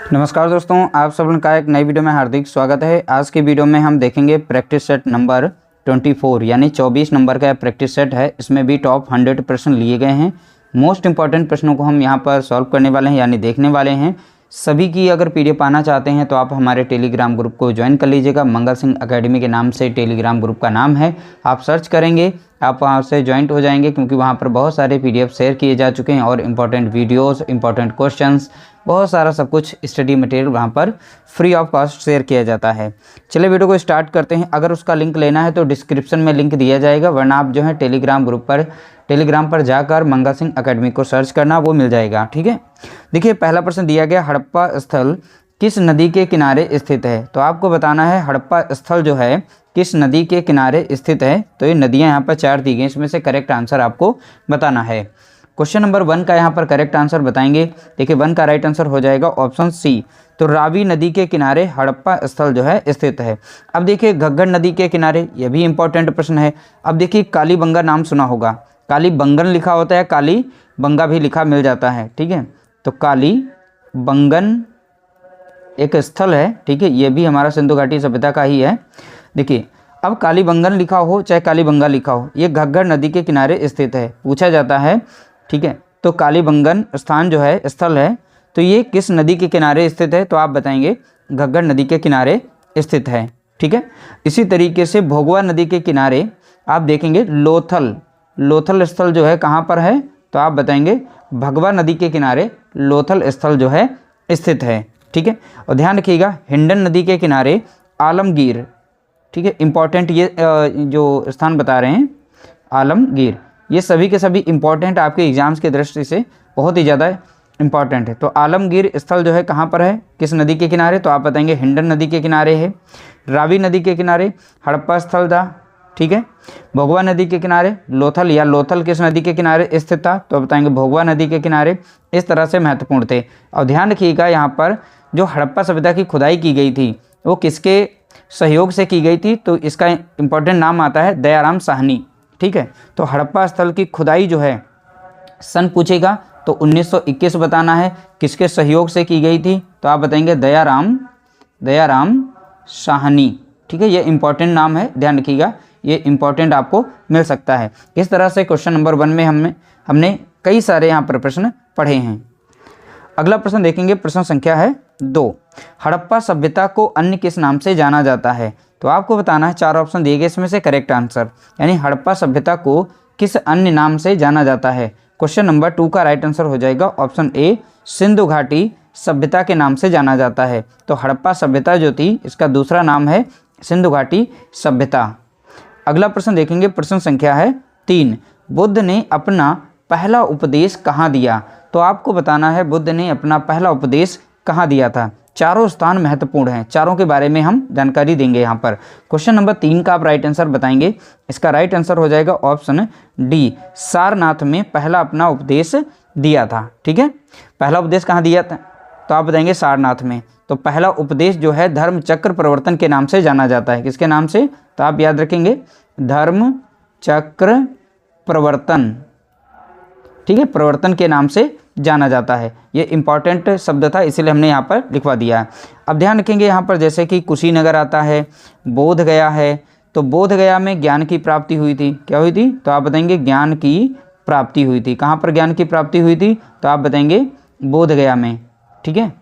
नमस्कार दोस्तों, आप सब का एक नई वीडियो में हार्दिक स्वागत है। आज की वीडियो में हम देखेंगे प्रैक्टिस सेट नंबर 24 यानी 24 नंबर का प्रैक्टिस सेट है। इसमें भी टॉप 100 प्रश्न लिए गए हैं। मोस्ट इंपॉर्टेंट प्रश्नों को हम यहां पर सॉल्व करने वाले हैं यानी देखने वाले हैं। सभी की अगर पीडीएफ पाना चाहते हैं तो आप हमारे टेलीग्राम ग्रुप को ज्वाइन कर लीजिएगा। मंगल सिंह एकेडमी के नाम से टेलीग्राम ग्रुप का नाम है। आप सर्च करेंगे, आप वहाँ से ज्वाइंट हो जाएंगे, क्योंकि वहाँ पर बहुत सारे पीडीएफ शेयर किए जा चुके हैं और इम्पॉर्टेंट वीडियोस, इम्पॉर्टेंट क्वेश्चंस, बहुत सारा सब कुछ स्टडी मटेरियल वहाँ पर फ्री ऑफ कॉस्ट शेयर किया जाता है। चलिए वीडियो को स्टार्ट करते हैं। अगर उसका लिंक लेना है तो डिस्क्रिप्शन में लिंक दिया जाएगा, वरना आप जो है टेलीग्राम पर जाकर मंगल सिंह एकेडमी को सर्च करना, वो मिल जाएगा। ठीक है, देखिए पहला प्रश्न दिया गया, हड़प्पा स्थल किस नदी के किनारे स्थित है। तो आपको बताना है हड़प्पा स्थल जो है किस नदी के किनारे स्थित है। तो ये नदियाँ यहाँ पर 4 दी गई, इसमें से करेक्ट आंसर आपको बताना है। क्वेश्चन नंबर 1 का यहाँ पर करेक्ट आंसर बताएंगे। देखिए 1 का राइट आंसर हो जाएगा ऑप्शन सी। तो रावी नदी के किनारे हड़प्पा स्थल जो है स्थित है। अब देखिए घग्गर नदी के किनारे, यह भी इंपॉर्टेंट प्रश्न है। अब देखिए कालीबंगा नाम सुना होगा, कालीबंगन लिखा होता है, कालीबंगा भी लिखा मिल जाता है। ठीक है, तो कालीबंगन एक स्थल है। ठीक है, ये भी हमारा सिंधु घाटी सभ्यता का ही है। देखिए अब कालीबंगन लिखा हो चाहे कालीबंगा लिखा हो, ये घग्गर नदी के किनारे स्थित है, पूछा जाता है। ठीक है, तो कालीबंगन स्थान जो है, स्थल है, तो ये किस नदी के किनारे स्थित है। तो आप बताएंगे घग्गर नदी के किनारे स्थित है। ठीक है, इसी तरीके से भोगवा नदी के किनारे आप देखेंगे लोथल स्थल जो है कहाँ पर है। तो आप बताएंगे भगवा नदी के किनारे लोथल स्थल जो है स्थित है। ठीक है, और ध्यान रखिएगा हिंडन नदी के किनारे आलमगीर। ठीक है, इंपॉर्टेंट ये जो स्थान बता रहे हैं आलमगीर, ये सभी के सभी इंपॉर्टेंट आपके एग्जाम्स की दृष्टि से बहुत ही ज़्यादा इंपॉर्टेंट है। तो आलमगीर स्थल जो है कहाँ पर है, किस नदी के किनारे। तो आप बताएंगे हिंडन नदी के किनारे है। रावी नदी के किनारे हड़प्पा स्थल था। ठीक है, भोगवा नदी के किनारे लोथल किस नदी के किनारे स्थित था। तो बताएंगे भोगवा नदी के किनारे। इस तरह से महत्वपूर्ण थे। और ध्यान रखिएगा यहाँ पर जो हड़प्पा सभ्यता की खुदाई की गई थी वो किसके सहयोग से की गई थी। तो इसका इंपॉर्टेंट नाम आता है दयाराम साहनी। ठीक है, तो हड़प्पा स्थल की खुदाई जो है सन पूछेगा तो 1921 बताना है। किसके सहयोग से की गई थी। तो आप बताएंगे दयाराम साहनी। ठीक है, ये इंपॉर्टेंट नाम है, ध्यान रखिएगा, ये इंपॉर्टेंट आपको मिल सकता है। इस तरह से क्वेश्चन नंबर 1 में हमने कई सारे यहाँ पर प्रश्न पढ़े हैं। अगला प्रश्न देखेंगे, प्रश्न संख्या है 2। हड़प्पा सभ्यता को अन्य किस नाम से जाना जाता है। तो आपको बताना है, 4 ऑप्शन दिए गए, इसमें से करेक्ट आंसर, यानी हड़प्पा सभ्यता को किस अन्य नाम से जाना जाता है। क्वेश्चन नंबर 2 का राइट आंसर हो जाएगा ऑप्शन ए, सिंधु घाटी सभ्यता के नाम से जाना जाता है। तो हड़प्पा सभ्यता जो थी इसका दूसरा नाम है सिंधु घाटी सभ्यता। अगला प्रश्न देखेंगे, प्रश्न संख्या है 3। बुद्ध ने अपना पहला उपदेश कहाँ दिया। तो आपको बताना है बुद्ध ने अपना पहला उपदेश कहाँ दिया था। चारों स्थान महत्वपूर्ण हैं, चारों के बारे में हम जानकारी देंगे यहाँ पर। क्वेश्चन नंबर 3 का आप राइट आंसर बताएंगे। इसका राइट आंसर हो जाएगा ऑप्शन डी, सारनाथ में पहला अपना उपदेश दिया था। ठीक है, पहला उपदेश कहाँ दिया था। तो आप बताएंगे सारनाथ में। तो पहला उपदेश जो है धर्म चक्र प्रवर्तन के नाम से जाना जाता है। किसके नाम से। तो आप याद रखेंगे धर्म चक्र प्रवर्तन। ठीक है, प्रवर्तन के नाम से जाना जाता है। ये इंपॉर्टेंट शब्द था, इसीलिए हमने यहाँ पर लिखवा दिया है। अब ध्यान रखेंगे यहाँ पर जैसे कि कुशीनगर आता है, बोध गया है। तो बोध गया में ज्ञान की प्राप्ति हुई थी। क्या हुई थी। तो आप बताएंगे ज्ञान की प्राप्ति हुई थी। कहाँ पर ज्ञान की प्राप्ति हुई थी। तो आप बताएंगे बोध गया में। ठीक है,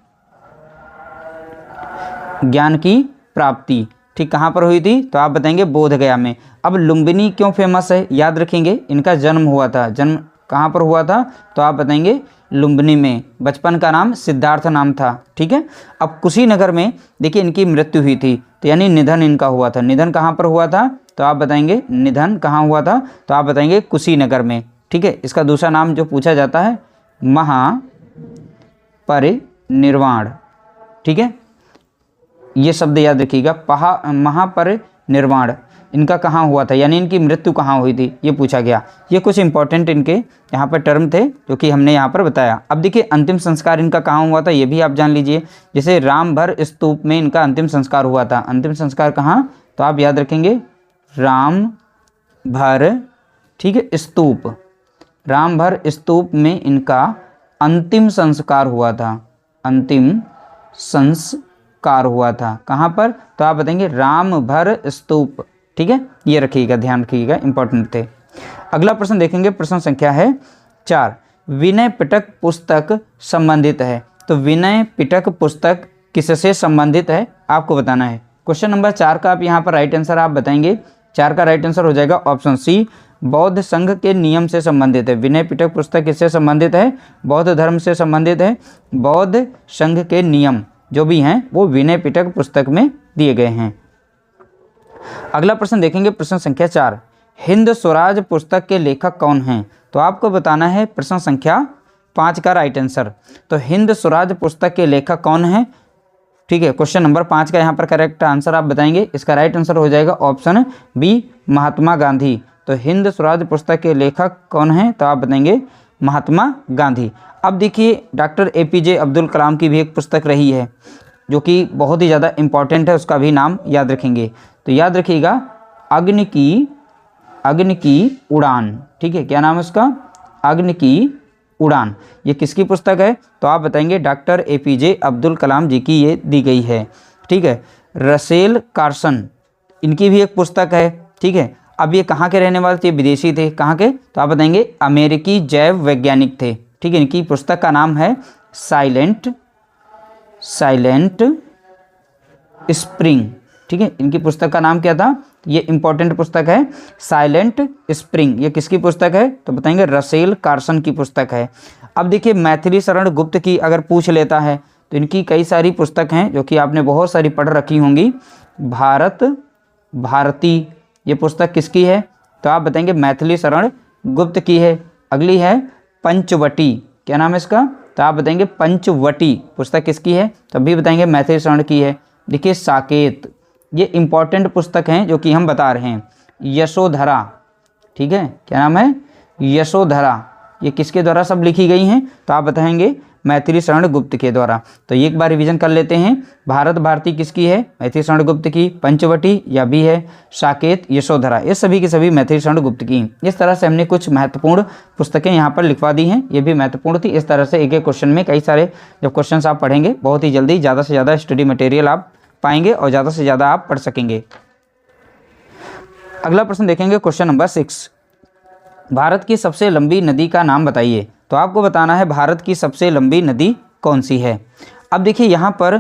ज्ञान की प्राप्ति ठीक कहाँ पर हुई थी। तो आप बताएंगे बोध गया में। अब लुम्बिनी क्यों फेमस है, याद रखेंगे इनका जन्म हुआ था। जन्म कहाँ पर हुआ था। तो आप बताएंगे लुम्बिनी में। बचपन का नाम सिद्धार्थ नाम था। ठीक है, अब कुशीनगर में देखिए इनकी मृत्यु हुई थी, तो यानी निधन इनका हुआ था। निधन कहाँ पर हुआ था। तो आप बताएंगे निधन कहाँ हुआ था। तो आप बताएंगे कुशीनगर में। ठीक है, इसका दूसरा नाम जो पूछा जाता है महापरिनिर्वाण। ठीक है, ये शब्द याद रखिएगा, महापरिनिर्वाण इनका कहाँ हुआ था, यानी इनकी मृत्यु कहाँ हुई थी, ये पूछा गया। ये कुछ इंपॉर्टेंट इनके यहाँ पर टर्म थे जो कि हमने यहाँ पर बताया। अब देखिए अंतिम संस्कार इनका कहाँ हुआ था, ये भी आप जान लीजिए। जैसे रामभर स्तूप में इनका अंतिम संस्कार हुआ था। अंतिम संस्कार कहाँ। तो आप याद रखेंगे रामभर। ठीक है, स्तूप, रामभर स्तूप में इनका अंतिम संस्कार हुआ था। अंतिम संस्कार हुआ था। कहाँ पर? तो आप बताएंगे रामभर स्तूप। ठीक है, ये रखिएगा, ध्यान रखिएगा, इंपॉर्टेंट थे। अगला प्रश्न देखेंगे, प्रश्न संख्या है 4। विनय पिटक पुस्तक संबंधित है। तो विनय पिटक पुस्तक किससे संबंधित है आपको बताना है। क्वेश्चन नंबर 4 का आप यहाँ पर राइट आंसर आप बताएंगे। 4 का राइट आंसर हो जाएगा ऑप्शन सी, बौद्ध संघ के नियम से संबंधित है। विनय पिटक पुस्तक किससे संबंधित है? बौद्ध धर्म से संबंधित है। बौद्ध संघ के नियम जो भी हैं वो विनय पिटक पुस्तक में दिए गए हैं। अगला प्रश्न देखेंगे, प्रश्न संख्या 4। हिंद स्वराज पुस्तक के लेखक कौन हैं? तो आपको बताना है प्रश्न संख्या 5 का राइट आंसर। तो हिंद स्वराज पुस्तक के लेखक कौन हैं? ठीक है, क्वेश्चन नंबर 5 का यहाँ पर करेक्ट आंसर आप बताएंगे। इसका राइट आंसर हो जाएगा ऑप्शन बी, महात्मा गांधी। तो हिंद स्वराज पुस्तक के लेखक कौन हैं? तो आप बताएंगे महात्मा गांधी। अब देखिए, डॉक्टर APJ अब्दुल कलाम की भी एक पुस्तक रही है जो कि बहुत ही ज़्यादा इंपॉर्टेंट है, उसका भी नाम याद रखेंगे। तो याद रखिएगा, अग्नि की उड़ान। ठीक है, क्या नाम है उसका? अग्नि की उड़ान। ये किसकी पुस्तक है? तो आप बताएंगे डॉक्टर APJ अब्दुल कलाम जी की ये दी गई है। ठीक है, रसेल कार्सन इनकी भी एक पुस्तक है। ठीक है, अब ये कहाँ के रहने वाले थे? विदेशी थे। कहाँ के? तो आप बताएंगे अमेरिकी जैव वैज्ञानिक थे। ठीक है, इनकी पुस्तक का नाम है साइलेंट स्प्रिंग। ठीक है, इनकी पुस्तक का नाम क्या था? ये इंपॉर्टेंट पुस्तक है, साइलेंट स्प्रिंग। ये किसकी पुस्तक है? तो बताएंगे रसेल कार्सन की पुस्तक है। अब देखिए, मैथिली शरण गुप्त की अगर पूछ लेता है तो इनकी कई सारी पुस्तक हैं जो कि आपने बहुत सारी पढ़ रखी होंगी। भारती ये पुस्तक किसकी है? तो आप बताएंगे मैथिली शरण गुप्त की है। अगली है पंचवटी। क्या नाम है इसका? तो आप बताएंगे पंचवटी पुस्तक किसकी है? तब भी बताएंगे मैथिली शरण की है। देखिए, साकेत ये इंपॉर्टेंट पुस्तक हैं जो कि हम बता रहे हैं। यशोधरा, ठीक है, क्या नाम है? यशोधरा। ये किसके द्वारा सब लिखी गई हैं? तो आप बताएंगे मैथिली शरण गुप्त के द्वारा। तो एक बार रिवीजन कर लेते हैं। भारत भारती किसकी है? मैथिली शरण गुप्त की। पंचवटी या भी है साकेत, यशोधरा, ये सभी की सभी मैथिली शरण गुप्त की। इस तरह से हमने कुछ महत्वपूर्ण पुस्तकें यहाँ पर लिखवा दी हैं, ये भी महत्वपूर्ण थी। इस तरह से एक एक क्वेश्चन में कई सारे जब क्वेश्चन आप पढ़ेंगे बहुत ही जल्दी ज़्यादा से ज़्यादा स्टडी मटेरियल आप पाएंगे और ज़्यादा से ज़्यादा आप पढ़ सकेंगे। अगला प्रश्न देखेंगे, क्वेश्चन नंबर 6। भारत की सबसे लंबी नदी का नाम बताइए। तो आपको बताना है भारत की सबसे लंबी नदी कौन सी है। अब देखिए, यहाँ पर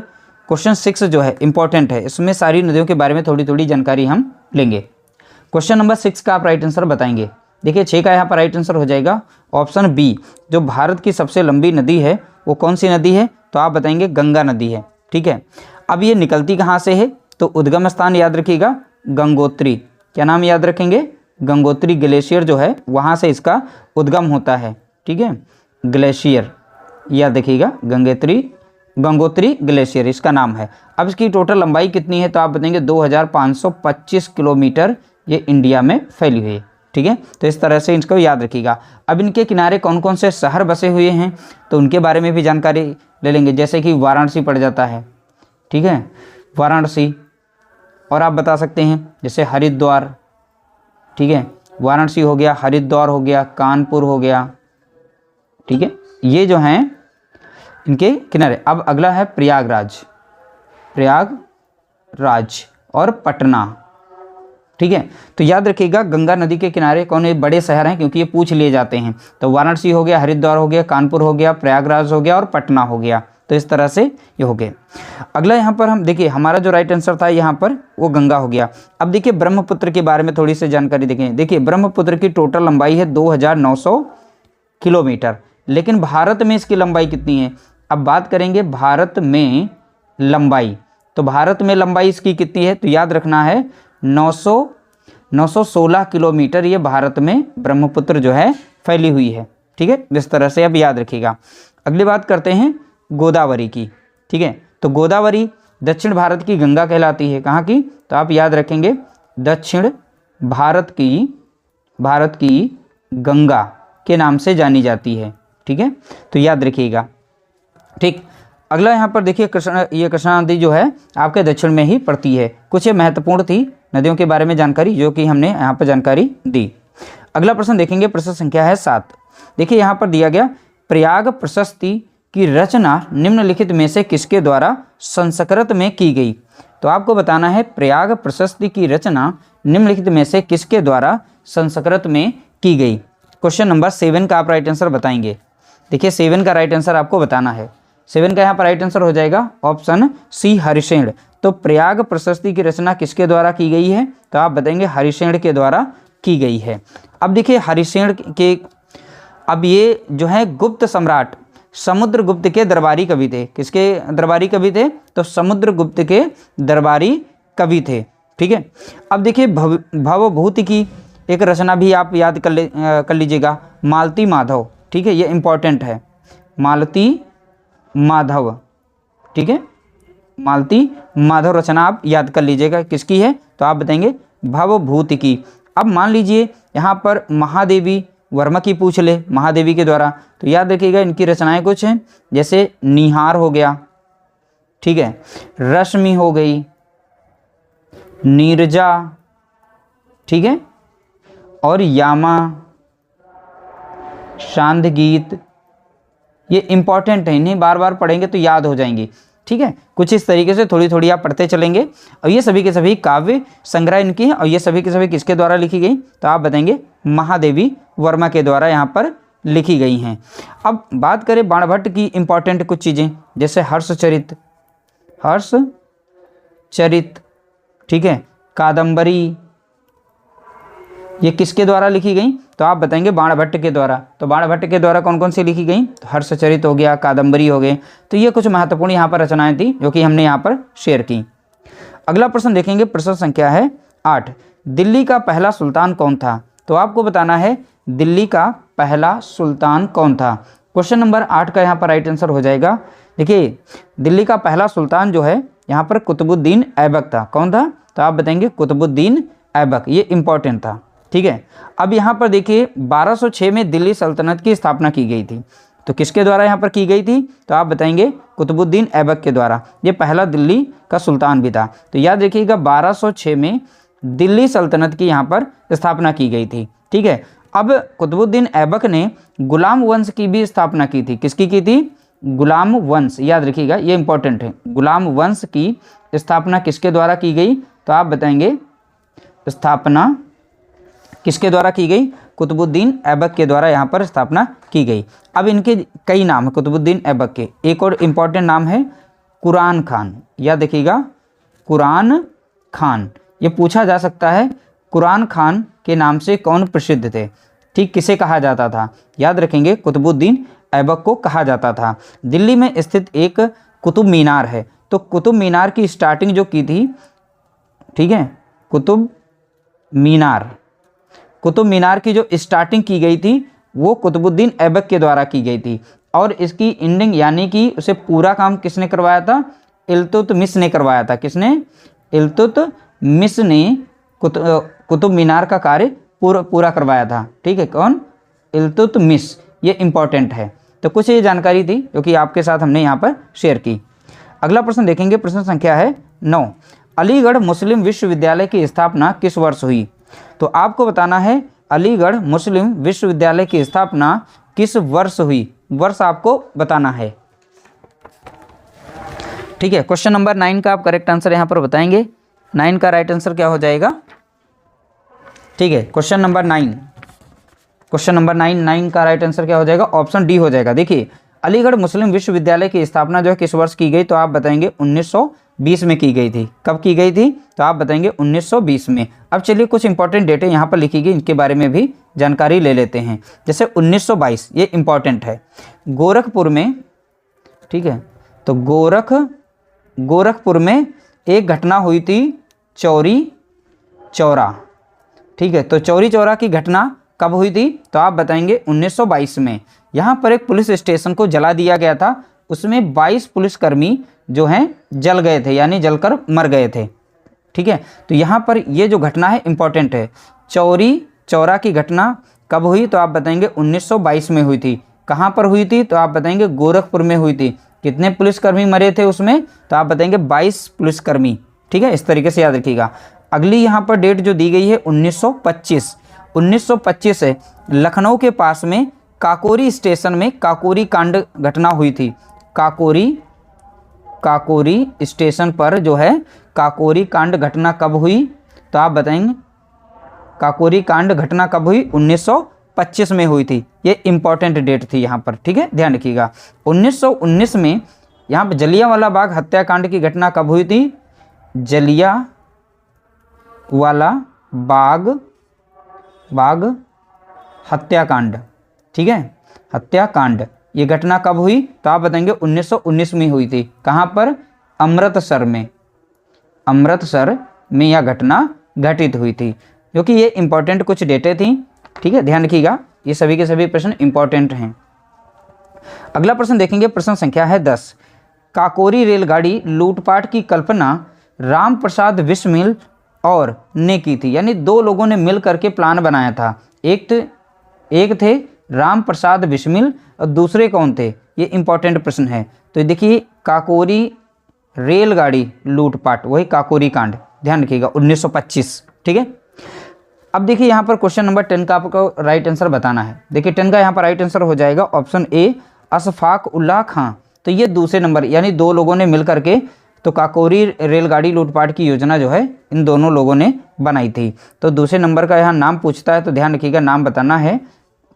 क्वेश्चन 6 जो है इंपॉर्टेंट है, इसमें सारी नदियों के बारे में थोड़ी थोड़ी जानकारी हम लेंगे। क्वेश्चन नंबर 6 का आप राइट आंसर बताएंगे। देखिए, 6 का यहाँ पर राइट आंसर हो जाएगा ऑप्शन बी। जो भारत की सबसे लंबी नदी है वो कौन सी नदी है? तो आप बताएंगे गंगा नदी है। ठीक है, अब ये निकलती कहाँ से है? तो उद्गम स्थान याद रखिएगा गंगोत्री। क्या नाम याद रखेंगे? गंगोत्री ग्लेशियर जो है वहाँ से इसका उद्गम होता है। ठीक है, ग्लेशियर याद रखिएगा, गंगोत्री ग्लेशियर इसका नाम है। अब इसकी टोटल लंबाई कितनी है? तो आप बताएंगे 2525 किलोमीटर ये इंडिया में फैली हुई है। ठीक है, तो इस तरह से इसको याद रखिएगा। अब इनके किनारे कौन कौन से शहर बसे हुए हैं तो उनके बारे में भी जानकारी ले लेंगे। जैसे कि वाराणसी पड़ जाता है। ठीक है, वाराणसी, और आप बता सकते हैं जैसे हरिद्वार। ठीक है, वाराणसी हो गया, हरिद्वार हो गया, कानपुर हो गया। ठीक है, ये जो हैं इनके किनारे। अब अगला है प्रयागराज और पटना। ठीक है, तो याद रखिएगा गंगा नदी के किनारे कौन है बड़े शहर हैं, क्योंकि ये पूछ लिए जाते हैं। तो वाराणसी हो गया, हरिद्वार हो गया, कानपुर हो गया, प्रयागराज हो गया और पटना हो गया। तो इस तरह से ये हो गए। अगला यहाँ पर हम देखिए, हमारा जो राइट आंसर था यहाँ पर वो गंगा हो गया। अब देखिए ब्रह्मपुत्र के बारे में थोड़ी सी जानकारी देखें। देखिए, ब्रह्मपुत्र की टोटल लंबाई है 2900 किलोमीटर, लेकिन भारत में इसकी लंबाई कितनी है? अब बात करेंगे भारत में लंबाई, तो भारत में लंबाई इसकी कितनी है? तो याद रखना है 916 किलोमीटर ये भारत में ब्रह्मपुत्र जो है फैली हुई है। ठीक है, इस तरह से अब याद रखिएगा। अगली बात करते हैं गोदावरी की। ठीक है, तो गोदावरी दक्षिण भारत की गंगा कहलाती है। कहाँ की? तो आप याद रखेंगे दक्षिण भारत की गंगा के नाम से जानी जाती है। ठीक है, तो याद रखिएगा। ठीक, अगला यहाँ पर देखिए कृष्णा नदी जो है आपके दक्षिण में ही पड़ती है। कुछ ये महत्वपूर्ण थी नदियों के बारे में जानकारी जो कि हमने यहाँ पर जानकारी दी। अगला प्रश्न देखेंगे, प्रश्न संख्या है 7। देखिए यहाँ पर दिया गया प्रयाग प्रशस्ति की रचना निम्नलिखित में से किसके द्वारा संस्कृत में की गई। तो आपको बताना है प्रयाग प्रशस्ति की रचना निम्नलिखित में से किसके द्वारा संस्कृत में की गई। क्वेश्चन नंबर 7 का आप राइट आंसर बताएंगे। देखिए 7 का राइट आंसर आपको बताना है। 7 का यहाँ पर राइट आंसर हो जाएगा ऑप्शन सी हरिशेण। तो प्रयाग प्रशस्ति की रचना किसके द्वारा की गई है, तो आप बताएंगे हरिशेण के द्वारा की गई है। अब देखिए हरिशेण के, अब ये जो है गुप्त सम्राट समुद्रगुप्त के दरबारी कवि थे। किसके दरबारी कवि थे, तो समुद्रगुप्त के दरबारी कवि थे। ठीक है, अब देखिए भवभूति की एक रचना भी आप याद कर लीजिएगा, मालती माधव। ठीक है, ये इंपॉर्टेंट है, मालती माधव। ठीक है, मालती माधव रचना आप याद कर लीजिएगा, किसकी है, तो आप बताएंगे भवभूति की। अब मान लीजिए यहाँ पर महादेवी वर्मा की पूछ ले, महादेवी के द्वारा, तो याद रखिएगा इनकी रचनाएं कुछ हैं, जैसे निहार हो गया, ठीक है, रश्मि हो गई, नीरजा, ठीक है, और यामा, शांत गीत। ये इंपॉर्टेंट है, इन्हें बार बार पढ़ेंगे तो याद हो जाएंगी। ठीक है, कुछ इस तरीके से थोड़ी थोड़ी आप पढ़ते चलेंगे। और ये सभी के सभी काव्य संग्रह इनकी है, और ये सभी के सभी किसके द्वारा लिखी गई, तो आप बताएंगे महादेवी वर्मा के द्वारा यहाँ पर लिखी गई हैं। अब बात करें बाणभट्ट की इंपॉर्टेंट कुछ चीज़ें, जैसे हर्षचरित, ठीक है, कादंबरी, ये किसके द्वारा लिखी गई, तो आप बताएंगे बाणभट्ट के द्वारा। तो बाणभट्ट के द्वारा कौन कौन सी लिखी गई, तो हर्षचरित हो गया, कादंबरी हो गए। तो ये कुछ महत्वपूर्ण यहाँ पर रचनाएं थी जो कि हमने यहाँ पर शेयर की। अगला प्रश्न देखेंगे, प्रश्न संख्या है 8। दिल्ली का पहला सुल्तान कौन था। तो आपको बताना है दिल्ली का पहला सुल्तान कौन था। क्वेश्चन नंबर 8 का यहाँ पर राइट आंसर हो जाएगा। देखिए दिल्ली का पहला सुल्तान जो है यहाँ पर कुतुबुद्दीन ऐबक था। कौन था, तो आप बताएंगे कुतुबुद्दीन ऐबक, ये इंपॉर्टेंट था। ठीक है, अब यहाँ पर देखिए 1206 में दिल्ली सल्तनत की स्थापना की गई थी। तो किसके द्वारा यहाँ पर की गई थी, तो आप बताएंगे कुतुबुद्दीन ऐबक के द्वारा। ये पहला दिल्ली का सुल्तान भी था। तो याद रखिएगा 1206 में दिल्ली सल्तनत की यहाँ पर स्थापना की गई थी। ठीक है, अब कुतुबुद्दीन ऐबक ने गुलाम वंश की भी स्थापना की थी। किसकी की थी, गुलाम वंश, याद रखिएगा ये इंपॉर्टेंट है। गुलाम वंश की स्थापना किसके द्वारा की गई, तो आप बताएंगे स्थापना किसके द्वारा की गई, कुतुबुद्दीन ऐबक के द्वारा यहाँ पर स्थापना की गई। अब इनके कई नाम है कुतुबुद्दीन ऐबक के। एक और इम्पॉर्टेंट नाम है कुरान खान, याद रखिएगा कुरान खान। ये पूछा जा सकता है कुरान खान के नाम से कौन प्रसिद्ध थे। ठीक, किसे कहा जाता था, याद रखेंगे कुतुबुद्दीन ऐबक को कहा जाता था। दिल्ली में स्थित एक कुतुब मीनार है। तो कुतुब मीनार की स्टार्टिंग जो की थी, ठीक है, कुतुब मीनार की जो स्टार्टिंग की गई थी वो कुतुबुद्दीन ऐबक के द्वारा की गई थी। और इसकी एंडिंग यानी कि उसे पूरा काम किसने करवाया था, इल्तुतमिश ने करवाया था। किसने, इल्तुतमिश ने कुतुब मीनार का कार्य पूरा करवाया था। ठीक है, कौन, इल्तुतमिश। ये इंपॉर्टेंट है। तो कुछ ये जानकारी थी जो कि आपके साथ हमने यहाँ पर शेयर की। अगला प्रश्न देखेंगे, प्रश्न संख्या है 9। अलीगढ़ मुस्लिम विश्वविद्यालय की स्थापना किस वर्ष हुई। तो आपको बताना है अलीगढ़ मुस्लिम विश्वविद्यालय की स्थापना किस वर्ष हुई, वर्ष आपको बताना है। ठीक है, क्वेश्चन नंबर 9 का आप करेक्ट आंसर यहाँ पर बताएंगे। 9 का राइट आंसर क्या हो जाएगा, ठीक है, क्वेश्चन नंबर 9 का राइट आंसर क्या हो जाएगा, ऑप्शन डी हो जाएगा। देखिए अलीगढ़ मुस्लिम विश्वविद्यालय की स्थापना जो है किस वर्ष की गई, तो आप बताएंगे 1920 में की गई थी। कब की गई थी, तो आप बताएंगे 1920 में। अब चलिए कुछ इंपॉर्टेंट डेटें यहाँ पर लिखी गई, इनके बारे में भी जानकारी ले लेते हैं। जैसे 1922, ये इंपॉर्टेंट है, गोरखपुर में, ठीक है, तो गोरखपुर में एक घटना हुई थी चौरी चौरा। ठीक है, तो चौरी चौरा की घटना कब हुई थी, तो आप बताएंगे 1922 में। यहाँ पर एक पुलिस स्टेशन को जला दिया गया था, उसमें 22 पुलिसकर्मी जो हैं जल गए थे, यानी जलकर मर गए थे। ठीक है, तो यहाँ पर ये जो घटना है इंपॉर्टेंट है। चौरी चौरा की घटना कब हुई, तो आप बताएंगे 1922 में हुई थी। कहाँ पर हुई थी, तो आप बताएंगे गोरखपुर में हुई थी। कितने पुलिसकर्मी मरे थे उसमें, तो आप बताएंगे 22 पुलिसकर्मी। ठीक है, इस तरीके से याद रखिएगा। अगली यहाँ पर डेट जो दी गई है 1925 है। लखनऊ के पास में काकोरी स्टेशन में काकोरी कांड घटना हुई थी। काकोरी स्टेशन पर जो है काकोरी कांड घटना कब हुई, तो आप बताएंगे काकोरी कांड घटना कब हुई, 1925 में हुई थी। ये इंपॉर्टेंट डेट थी यहाँ पर, ठीक है, ध्यान रखिएगा। 1919 में यहाँ पर जलियांवाला बाग हत्याकांड की घटना कब हुई थी, जलियांवाला बाग हत्याकांड, ठीक है, हत्याकांड, ये घटना कब हुई, तो आप बताएंगे 1919 में हुई थी। कहाँ पर, अमृतसर में यह घटना घटित हुई थी। क्योंकि ये इंपॉर्टेंट कुछ डेटें थी, ठीक है, ध्यान रखिएगा, ये सभी के सभी प्रश्न इंपॉर्टेंट हैं। अगला प्रश्न देखेंगे, प्रश्न संख्या है 10। काकोरी रेलगाड़ी लूटपाट की कल्पना राम प्रसाद बिस्मिल और ने की थी, यानी दो लोगों ने मिल करके प्लान बनाया था। एक थे राम प्रसाद बिस्मिल और दूसरे कौन थे, ये इंपॉर्टेंट प्रश्न है। तो देखिए काकोरी रेलगाड़ी लूटपाट, वही काकोरी कांड, ध्यान रखिएगा, 1925, ठीक है। अब देखिए यहाँ पर क्वेश्चन नंबर 10 का आपको राइट आंसर बताना है। देखिए 10 का यहाँ पर राइट आंसर हो जाएगा ऑप्शन ए, अशफाक उल्लाह खां। तो ये दूसरे नंबर, यानी दो लोगों ने मिल करके तो काकोरी रेलगाड़ी लूटपाट की योजना जो है इन दोनों लोगों ने बनाई थी। तो दूसरे नंबर का यहाँ नाम पूछता है, तो ध्यान रखिएगा, नाम बताना है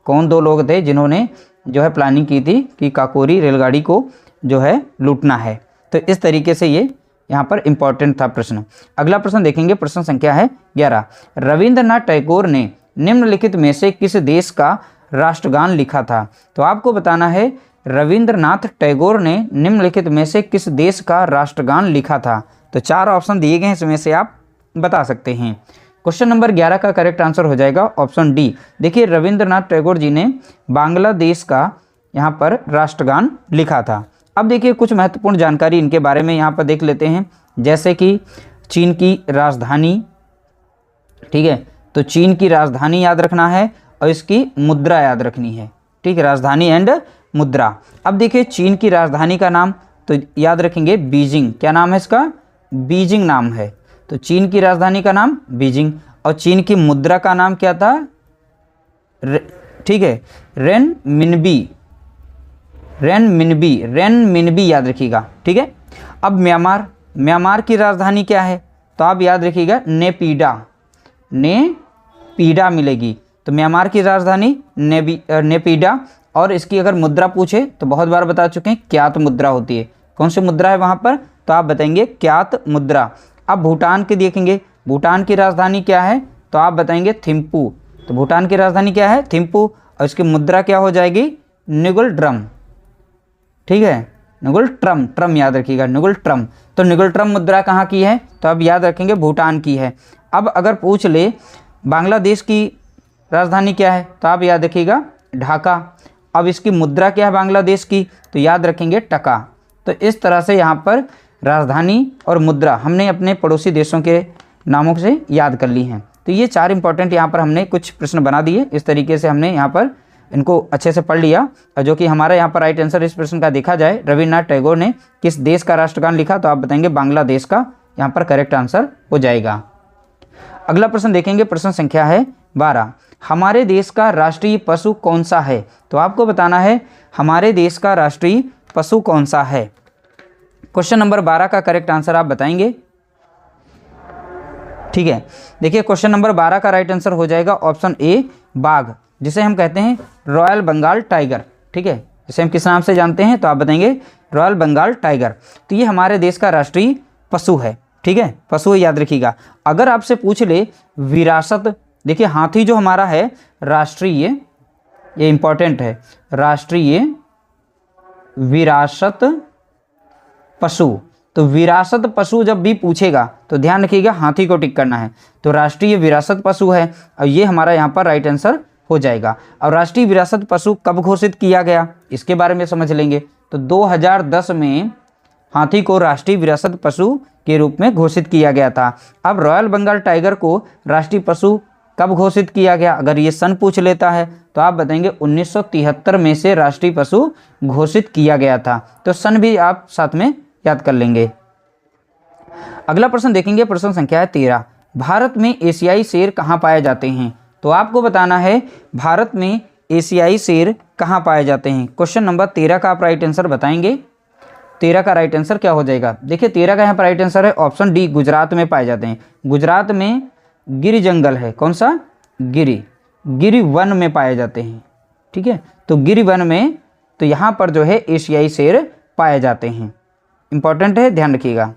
कौन दो लोग थे जिन्होंने जो है प्लानिंग की थी कि काकोरी रेलगाड़ी को जो है लूटना है। तो इस तरीके से ये यहाँ पर इंपॉर्टेंट था प्रश्न। अगला प्रश्न देखेंगे, प्रश्न संख्या है 11। रविंद्रनाथ टैगोर ने निम्नलिखित में से किस देश का राष्ट्रगान लिखा था, तो आपको बताना है रविंद्रनाथ टैगोर ने निम्नलिखित में से किस देश का राष्ट्रगान लिखा था। तो 4 ऑप्शन दिए गए हैं, इसमें से आप बता सकते हैं। क्वेश्चन नंबर 11 का करेक्ट आंसर हो जाएगा ऑप्शन डी। देखिए रविंद्रनाथ टैगोर जी ने बांग्लादेश का यहाँ पर राष्ट्रगान लिखा था। अब देखिए कुछ महत्वपूर्ण जानकारी इनके बारे में यहाँ पर देख लेते हैं, जैसे कि चीन की राजधानी, ठीक है, तो चीन की राजधानी याद रखना है और इसकी मुद्रा याद रखनी है, ठीक है, राजधानी एंड मुद्रा। अब देखिए चीन की राजधानी का नाम तो याद रखेंगे बीजिंग, क्या नाम है इसका, बीजिंग नाम है। तो चीन की राजधानी का नाम बीजिंग, और चीन की मुद्रा का नाम क्या था, ठीक है, रेनमिनबी याद रखिएगा, ठीक है। अब म्यांमार की राजधानी क्या है, तो आप याद रखिएगा नेपीडा मिलेगी। तो म्यांमार की राजधानी नेपीडा, और इसकी अगर मुद्रा पूछे तो बहुत बार बता चुके हैं क्यात मुद्रा होती है। कौन सी मुद्रा है वहाँ पर, तो आप बताएंगे क्यात मुद्रा। अब भूटान की देखेंगे, भूटान की राजधानी क्या है, तो आप बताएंगे थिम्पू। तो भूटान की राजधानी क्या है, थिम्पू, और इसकी मुद्रा क्या हो जाएगी, निगुल ड्रम, ठीक है, निगुल ट्रम याद रखिएगा, निगुल ट्रम। तो निगुल ट्रम मुद्रा कहाँ की है, तो अब याद रखेंगे भूटान की है। अब अगर पूछ ले बांग्लादेश की राजधानी क्या है, तो आप याद रखिएगा ढाका। अब इसकी मुद्रा क्या है बांग्लादेश की, तो याद रखेंगे टका। तो इस तरह से यहाँ पर राजधानी और मुद्रा हमने अपने पड़ोसी देशों के नामों से याद कर ली हैं। तो ये 4 इंपॉर्टेंट यहाँ पर हमने कुछ प्रश्न बना दिए। इस तरीके से हमने यहाँ पर इनको अच्छे से पढ़ लिया, और जो कि हमारा यहाँ पर राइट आंसर इस प्रश्न का देखा जाए, रविन्द्रनाथ टैगोर ने किस देश का राष्ट्रगान लिखा, तो आप बताएंगे बांग्लादेश का यहाँ पर करेक्ट आंसर हो जाएगा। अगला प्रश्न देखेंगे, प्रश्न संख्या है 12। हमारे देश का राष्ट्रीय पशु कौन सा है, तो आपको बताना है हमारे देश का राष्ट्रीय पशु कौन सा है। क्वेश्चन नंबर 12 का करेक्ट आंसर आप बताएंगे, ठीक है। देखिए क्वेश्चन नंबर 12 का राइट आंसर हो जाएगा ऑप्शन ए, बाघ, जिसे हम कहते हैं रॉयल बंगाल टाइगर, ठीक है, जिसे हम किस नाम से जानते हैं, तो आप बताएंगे रॉयल बंगाल टाइगर। तो ये हमारे देश का राष्ट्रीय पशु है, ठीक है, पशु याद रखिएगा। अगर आपसे पूछ ले विरासत, देखिए हाथी जो हमारा है राष्ट्रीय, ये इंपॉर्टेंट है, राष्ट्रीय विरासत पशु। तो विरासत पशु जब भी पूछेगा तो ध्यान रखिएगा हाथी को टिक करना है। तो राष्ट्रीय विरासत पशु है, और ये हमारा यहाँ पर राइट आंसर हो जाएगा। और राष्ट्रीय विरासत पशु कब घोषित किया गया, इसके बारे में समझ लेंगे। तो 2010 में हाथी को राष्ट्रीय विरासत पशु के रूप में घोषित किया गया था। अब रॉयल बंगाल टाइगर को राष्ट्रीय पशु कब घोषित किया गया, अगर ये सन पूछ लेता है तो आप बताएंगे 1973 में से राष्ट्रीय पशु घोषित किया गया था। तो सन भी आप साथ में याद कर लेंगे। अगला प्रश्न देखेंगे, प्रश्न संख्या है 13। भारत में एशियाई शेर कहाँ पाए जाते हैं, तो आपको बताना है भारत में एशियाई शेर कहाँ पाए जाते हैं? क्वेश्चन नंबर 13 का आप राइट आंसर बताएंगे। 13 का राइट आंसर क्या हो जाएगा? देखिए 13 का यहाँ पर राइट आंसर है ऑप्शन डी, गुजरात में पाए जाते हैं। गुजरात में गिर जंगल है, कौन सा? गिरी वन में पाए जाते हैं। ठीक है, तो गिरी वन में तो यहाँ पर जो है एशियाई शेर पाए जाते हैं। इंपॉर्टेंट है, ध्यान रखिएगा।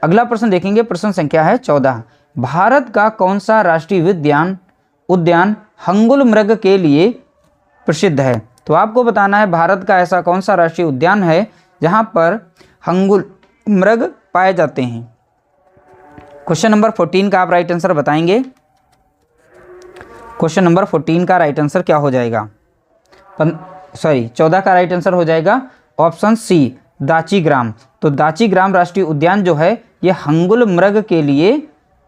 अगला प्रश्न देखेंगे, प्रश्न संख्या है 14। भारत का कौन सा राष्ट्रीय उद्यान हंगुल मृग के लिए प्रसिद्ध है? तो आपको बताना है भारत का ऐसा कौन सा राष्ट्रीय उद्यान है जहाँ पर हंगुल मृग पाए जाते हैं। क्वेश्चन नंबर 14 का आप राइट आंसर बताएंगे। क्वेश्चन नंबर 14 का राइट आंसर क्या हो जाएगा? 14 का राइट आंसर हो जाएगा ऑप्शन सी, दाचीग्राम। तो दाचीग्राम राष्ट्रीय उद्यान जो है ये हंगुल मृग के लिए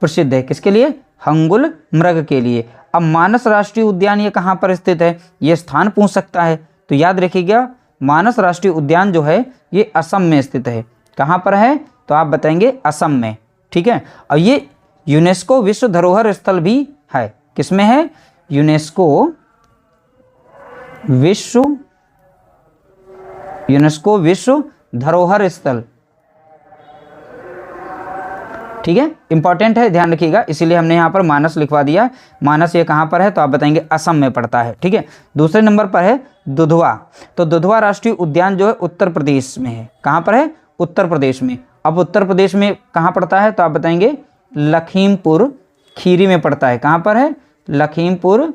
प्रसिद्ध है। किसके लिए? हंगुल मृग के लिए। अब मानस राष्ट्रीय उद्यान ये कहाँ पर स्थित है? ये स्थान पूछ सकता है, तो याद रखिएगा मानस राष्ट्रीय उद्यान जो है ये असम में स्थित है। कहाँ पर है? तो आप बताएंगे असम में। ठीक है, और ये यूनेस्को विश्व धरोहर स्थल भी है। किसमें है? यूनेस्को विश्व धरोहर स्थल। ठीक है, इंपॉर्टेंट है, ध्यान रखिएगा, इसीलिए हमने यहाँ पर मानस लिखवा दिया। मानस ये कहाँ पर है? तो आप बताएंगे असम में पड़ता है। ठीक है, दूसरे नंबर पर है दुधवा। तो दुधवा राष्ट्रीय उद्यान जो है उत्तर प्रदेश में है। कहाँ पर है? उत्तर प्रदेश में। अब उत्तर प्रदेश में कहाँ पड़ता है? तो आप बताएंगे लखीमपुर खीरी में पड़ता है। कहाँ पर है? लखीमपुर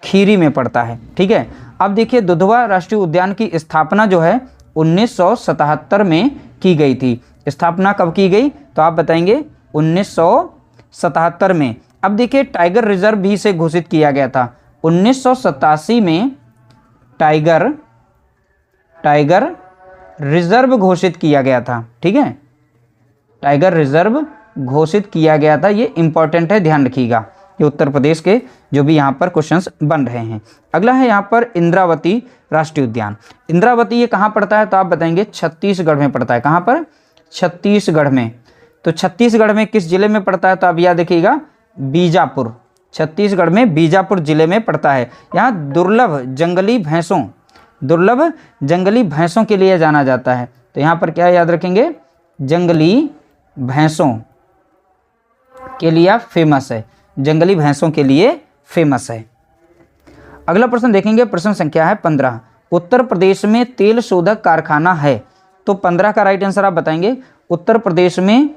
खीरी में पड़ता है। ठीक है, अब देखिए दुधवा राष्ट्रीय उद्यान की स्थापना जो है 1977 में की गई थी। स्थापना कब की गई? तो आप बताएंगे 1977 में। अब देखिए टाइगर रिजर्व भी इसे घोषित किया गया था 1987 में। टाइगर रिजर्व घोषित किया गया था। ठीक है, टाइगर रिजर्व घोषित किया गया था। ये इंपॉर्टेंट है, ध्यान रखिएगा, ये उत्तर प्रदेश के जो भी यहाँ पर क्वेश्चंस बन रहे हैं। अगला है यहाँ पर इंद्रावती राष्ट्रीय उद्यान। इंद्रावती ये कहाँ पड़ता है? तो आप बताएंगे छत्तीसगढ़ में पड़ता है। कहाँ पर? छत्तीसगढ़ में। तो छत्तीसगढ़ में किस जिले में पड़ता है? तो आप याद रखिएगा बीजापुर। छत्तीसगढ़ में बीजापुर जिले में पड़ता है। यहाँ दुर्लभ जंगली भैंसों के लिए जाना जाता है। तो यहाँ पर क्या याद रखेंगे? जंगली भैंसों के लिए फेमस है। जंगली भैंसों के लिए फेमस है। अगला प्रश्न देखेंगे, प्रश्न संख्या है 15। उत्तर प्रदेश में तेल शोधक कारखाना है। तो 15 का राइट आंसर आप बताएंगे। उत्तर प्रदेश में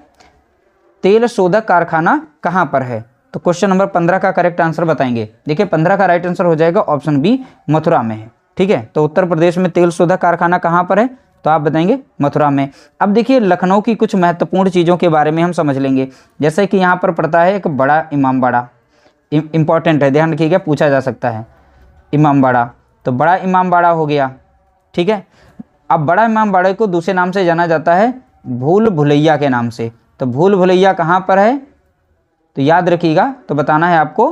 तेल शोधक कारखाना कहाँ पर है? तो क्वेश्चन नंबर 15 का करेक्ट आंसर बताएंगे। देखिए 15 का राइट आंसर हो जाएगा ऑप्शन बी, मथुरा में है। ठीक है, तो उत्तर प्रदेश में तेल शोधक कारखाना कहाँ पर है? तो आप बताएंगे मथुरा में। अब देखिए लखनऊ की कुछ महत्वपूर्ण चीज़ों के बारे में हम समझ लेंगे। जैसे कि यहाँ पर पड़ता है एक बड़ा इमामबाड़ा। इंपॉर्टेंट है, ध्यान रखिएगा, पूछा जा सकता है। इमामबाड़ा, तो बड़ा इमामबाड़ा हो गया। ठीक है, अब बड़ा इमामबाड़े को दूसरे नाम से जाना जाता है भूल भुलैया के नाम से। तो भूल भुलैया कहाँ पर है? तो याद रखिएगा, तो बताना है आपको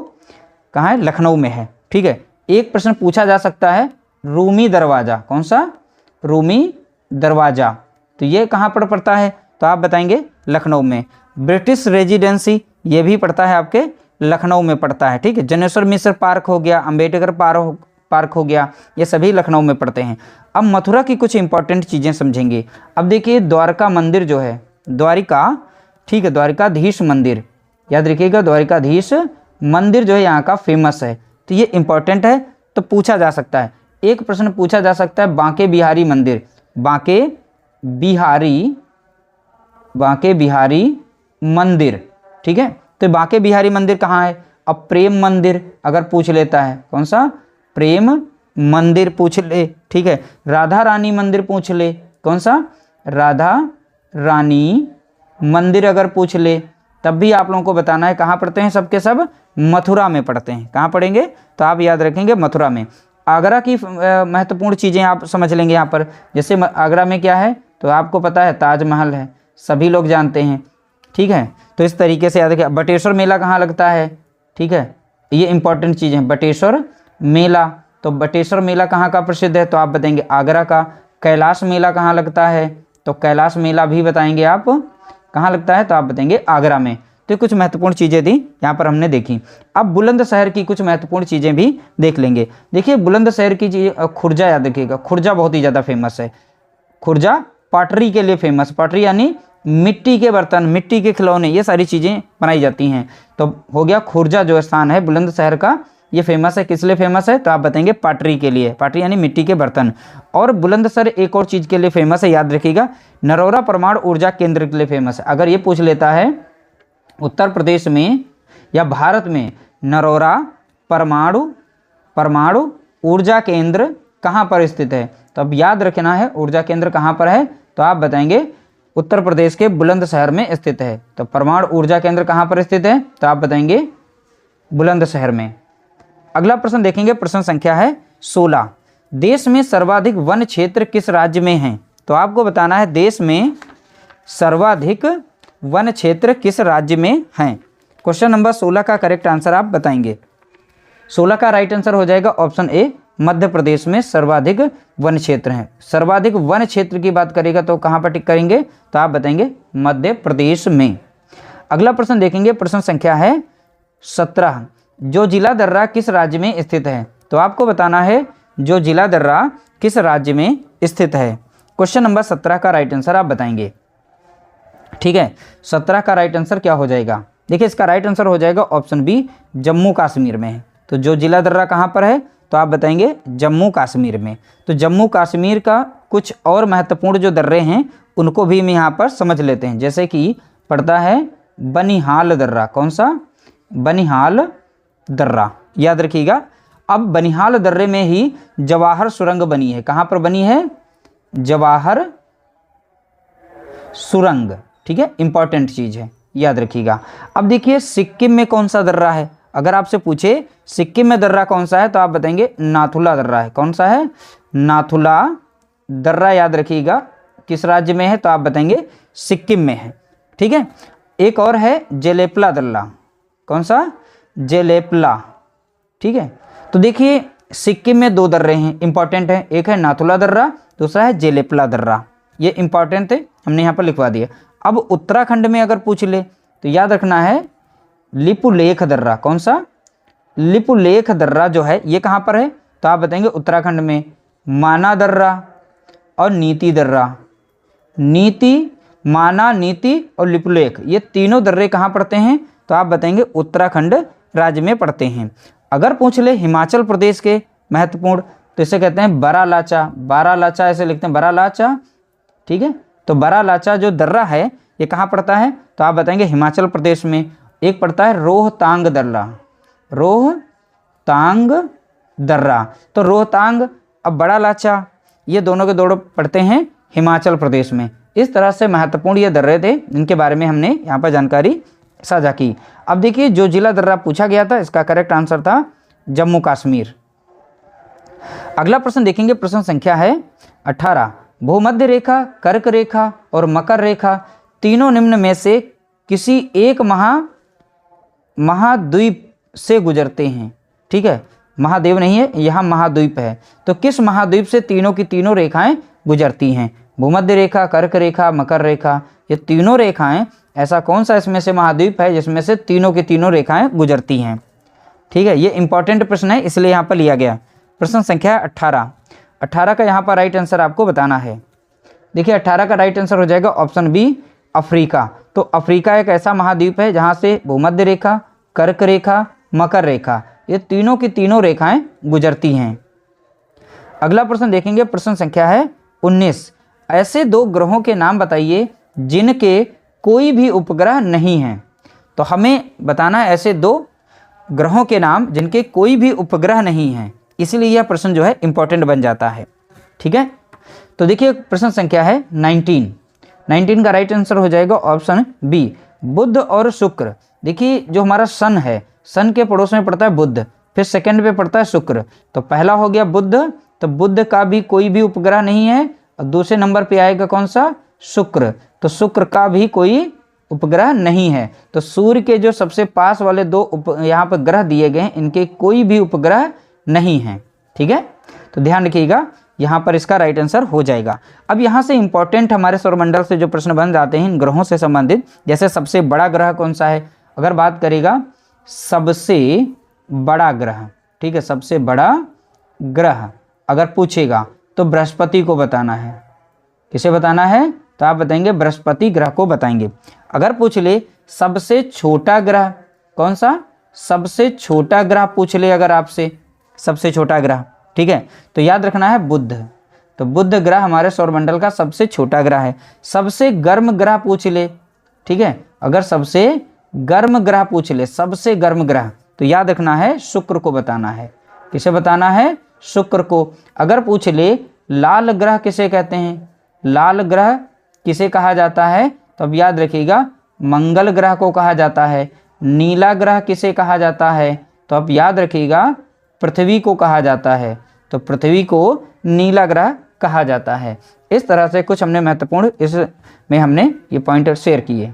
कहाँ है? लखनऊ में है। ठीक है, एक प्रश्न पूछा जा सकता है रूमी दरवाज़ा। कौन सा? रूमी दरवाज़ा। तो ये कहाँ पर पड़ता है? तो आप बताएंगे लखनऊ में। ब्रिटिश रेजिडेंसी ये भी पड़ता है आपके लखनऊ में पड़ता है। ठीक है, जनेश्वर मिश्र पार्क हो गया, अंबेडकर पार्क हो गया, ये सभी लखनऊ में पड़ते हैं। अब मथुरा की कुछ इंपॉर्टेंट चीज़ें समझेंगे। अब देखिए द्वारका मंदिर जो है, द्वारिका, ठीक है, द्वारिकाधीश मंदिर, याद रखिएगा द्वारिकाधीश मंदिर जो है यहाँ का फेमस है। तो ये इंपॉर्टेंट है, तो पूछा जा सकता है। एक प्रश्न पूछा जा सकता है बांके बिहारी मंदिर। बांके बिहारी मंदिर। ठीक है, तो बांके बिहारी मंदिर कहाँ है? अब प्रेम मंदिर अगर पूछ लेता है, कौन सा? प्रेम मंदिर पूछ ले। ठीक है, राधा रानी मंदिर पूछ ले, कौन सा? राधा रानी मंदिर अगर पूछ ले, तब भी आप लोगों को बताना है कहाँ पढ़ते हैं? सबके सब मथुरा में पढ़ते हैं। कहाँ पढ़ेंगे? तो आप याद रखेंगे मथुरा में। आगरा की महत्वपूर्ण चीज़ें आप समझ लेंगे यहाँ पर। जैसे आगरा में क्या है? तो आपको पता है ताजमहल है, सभी लोग जानते हैं। ठीक है, तो इस तरीके से याद रखिए। बटेश्वर मेला कहाँ लगता है? ठीक है, ये इंपॉर्टेंट चीज़ है। बटेश्वर मेला, तो बटेश्वर मेला कहाँ का प्रसिद्ध है? तो आप बताएंगे आगरा का। कैलाश मेला कहाँ लगता है? तो कैलाश मेला भी बताएंगे आप कहाँ लगता है? तो आप बताएंगे आगरा में। तो ये कुछ महत्वपूर्ण चीज़ें थी यहाँ पर हमने देखी। अब बुलंदशहर की कुछ महत्वपूर्ण चीज़ें भी देख लेंगे। देखिए बुलंदशहर की चीज़, खुर्जा याद रखिएगा, खुर्जा बहुत ही ज़्यादा फेमस है। खुर्जा पॉटरी के लिए फेमस, पॉटरी यानी मिट्टी के बर्तन, मिट्टी के खिलौने, ये सारी चीज़ें बनाई जाती हैं। तो हो गया खुर्जा जो स्थान है बुलंदशहर का, ये फेमस है। किस लिए फेमस है? तो आप बताएंगे पॉटरी के लिए, पॉटरी यानी मिट्टी के बर्तन। और बुलंदशहर एक और चीज़ के लिए फेमस है, याद रखिएगा, नरौरा परमाणु ऊर्जा केंद्र के लिए फेमस है। अगर ये पूछ लेता है उत्तर प्रदेश में या भारत में नरौरा परमाणु ऊर्जा केंद्र कहाँ पर स्थित है, तो अब याद रखना है ऊर्जा केंद्र कहाँ पर है, तो आप बताएंगे उत्तर प्रदेश के बुलंदशहर में स्थित है। तो परमाणु ऊर्जा केंद्र कहाँ पर स्थित है, तो आप बताएंगे बुलंदशहर में। अगला प्रश्न देखेंगे, प्रश्न संख्या है 16। देश में सर्वाधिक वन क्षेत्र किस राज्य में है? तो आपको बताना है देश में सर्वाधिक वन क्षेत्र किस राज्य में है। क्वेश्चन नंबर 16 का करेक्ट आंसर आप बताएंगे। 16 का राइट आंसर हो जाएगा ऑप्शन ए, मध्य प्रदेश में सर्वाधिक वन क्षेत्र हैं। सर्वाधिक वन क्षेत्र की बात करेगा तो कहाँ पर टिक करेंगे, तो आप बताएंगे मध्य प्रदेश में। अगला प्रश्न देखेंगे, प्रश्न संख्या है 17। जो जिला दर्रा किस राज्य में स्थित है? तो आपको बताना है जो जिला दर्रा किस राज्य में स्थित है। क्वेश्चन नंबर 17 का राइट आंसर आप बताएंगे। ठीक है, 17 का राइट आंसर क्या हो जाएगा? देखिए इसका राइट आंसर हो जाएगा ऑप्शन बी, जम्मू कश्मीर में है। तो जो जिला दर्रा कहाँ पर है, तो आप बताएंगे जम्मू कश्मीर में। तो जम्मू कश्मीर का कुछ और महत्वपूर्ण जो दर्रे हैं उनको भी हम यहाँ पर समझ लेते हैं। जैसे कि पड़ता है बनिहाल दर्रा, कौन सा? बनिहाल दर्रा, याद रखिएगा। अब बनिहाल दर्रे में ही जवाहर सुरंग बनी है। कहाँ पर बनी है? जवाहर सुरंग। ठीक है, इंपॉर्टेंट चीज़ है, याद रखिएगा। अब देखिए सिक्किम में कौन सा दर्रा है? अगर आपसे पूछे सिक्किम में दर्रा कौन सा है, तो आप बताएंगे नाथुला दर्रा है। कौन सा है? नाथुला दर्रा, याद रखिएगा। किस राज्य में है, तो आप बताएंगे सिक्किम में है। ठीक है, एक और है जेलेपला दर्रा। कौन सा? जेलेपला। ठीक है, तो देखिए सिक्किम में दो दर्रे हैं, इंपॉर्टेंट है। एक है नाथुला दर्रा, दूसरा है जेलेपला दर्रा। ये इंपॉर्टेंट थे, हमने यहाँ पर लिखवा दिया। अब उत्तराखंड में अगर पूछ ले तो याद रखना है लिपुलेख दर्रा। कौन सा? लिपुलेख दर्रा जो है ये कहाँ पर है, तो आप बताएंगे उत्तराखंड में। माना दर्रा और नीति दर्रा, नीति, माना, नीति और लिपुलेख, ये तीनों दर्रे कहाँ पड़ते हैं, तो आप बताएंगे उत्तराखंड राज्य में पड़ते हैं। अगर पूछ ले हिमाचल प्रदेश के महत्वपूर्ण, तो इसे कहते हैं बारालाचा। बारालाचा ऐसे लिखते हैं, बारालाचा। ठीक है, तो बारालाचा जो दर्रा है ये कहाँ पड़ता है, तो आप बताएंगे हिमाचल प्रदेश में। एक पड़ता है रोहतांग दर्रा, रोहतांग दर्रा। तो रोहतांग अब बारालाचा, ये दोनों के दोनों पड़ते हैं हिमाचल प्रदेश में। इस तरह से महत्वपूर्ण ये दर्रे थे, इनके बारे में हमने यहाँ पर जानकारी साझा की। अब देखिए जो जिला दर्रा पूछा गया था इसका करेक्ट आंसर था जम्मू कश्मीर। अगला प्रश्न देखेंगे, प्रश्न संख्या है 18। भूमध्य रेखा, कर्क रेखा और मकर रेखा तीनों निम्न में से किसी एक महाद्वीप से गुजरते हैं। ठीक है, महादेव नहीं है, यहाँ महाद्वीप है। तो किस महाद्वीप से तीनों की तीनों रेखाएं गुजरती हैं? भूमध्य रेखा, कर्क रेखा, मकर रेखा, ये तीनों रेखाएं, ऐसा कौन सा इसमें से महाद्वीप है जिसमें से तीनों की तीनों रेखाएं गुजरती हैं? ठीक है, ये इंपॉर्टेंट प्रश्न है इसलिए यहाँ पर लिया गया। प्रश्न संख्या 18। 18 का यहाँ पर राइट आंसर आपको बताना है। देखिए 18 का राइट आंसर हो जाएगा ऑप्शन बी, अफ्रीका। तो अफ्रीका एक ऐसा महाद्वीप है जहाँ से भूमध्य रेखा, कर्क रेखा, मकर रेखा, ये तीनों की तीनों रेखाएं गुजरती हैं। अगला प्रश्न देखेंगे, प्रश्न संख्या है 19। ऐसे दो ग्रहों के नाम बताइए जिनके कोई भी उपग्रह नहीं है। तो हमें बताना है ऐसे दो ग्रहों के नाम जिनके कोई भी उपग्रह नहीं है, इसलिए यह प्रश्न जो है इंपॉर्टेंट बन जाता है। ठीक है, तो देखिए प्रश्न संख्या है 19। 19 का राइट आंसर हो जाएगा ऑप्शन बी, बुध और शुक्र। देखिए जो हमारा सन है, सन के पड़ोस में पड़ता है बुध, फिर सेकंड पे पड़ता है शुक्र। तो पहला हो गया बुध, तो बुध का भी कोई भी उपग्रह नहीं है। और दूसरे नंबर पे आएगा कौन सा? शुक्र। तो शुक्र का भी कोई उपग्रह नहीं है। तो सूर्य के जो सबसे पास वाले दो यहाँ पर ग्रह दिए गए हैं, इनके कोई भी उपग्रह नहीं है। ठीक है, तो ध्यान रखिएगा, यहाँ पर इसका राइट आंसर हो जाएगा। अब यहाँ से इंपॉर्टेंट हमारे सौरमंडल से जो प्रश्न बन जाते हैं इन ग्रहों से संबंधित, जैसे सबसे बड़ा ग्रह कौन सा है, अगर बात करेगा सबसे बड़ा ग्रह, ठीक है, सबसे बड़ा ग्रह अगर पूछेगा तो बृहस्पति को बताना है। किसे बताना है? तो आप बताएंगे बृहस्पति ग्रह को बताएंगे। अगर पूछ ले सबसे छोटा ग्रह, कौन सा? सबसे छोटा ग्रह पूछ ले अगर आपसे, सबसे छोटा ग्रह, ठीक है, तो याद रखना है बुध। तो बुध ग्रह हमारे सौरमंडल का सबसे छोटा ग्रह है। सबसे गर्म ग्रह पूछ ले, ठीक है, अगर सबसे गर्म ग्रह पूछ ले, सबसे गर्म ग्रह, तो याद रखना है शुक्र को बताना है। किसे बताना है? शुक्र को। अगर पूछ ले लाल ग्रह किसे कहते हैं, लाल ग्रह किसे कहा जाता है, तो अब याद रखिएगा मंगल ग्रह को कहा जाता है। नीला ग्रह किसे कहा जाता है, तो अब याद रखिएगा पृथ्वी को कहा जाता है। तो पृथ्वी को नीला ग्रह कहा जाता है। इस तरह से कुछ हमने महत्वपूर्ण इसमें हमने ये पॉइंट शेयर किए।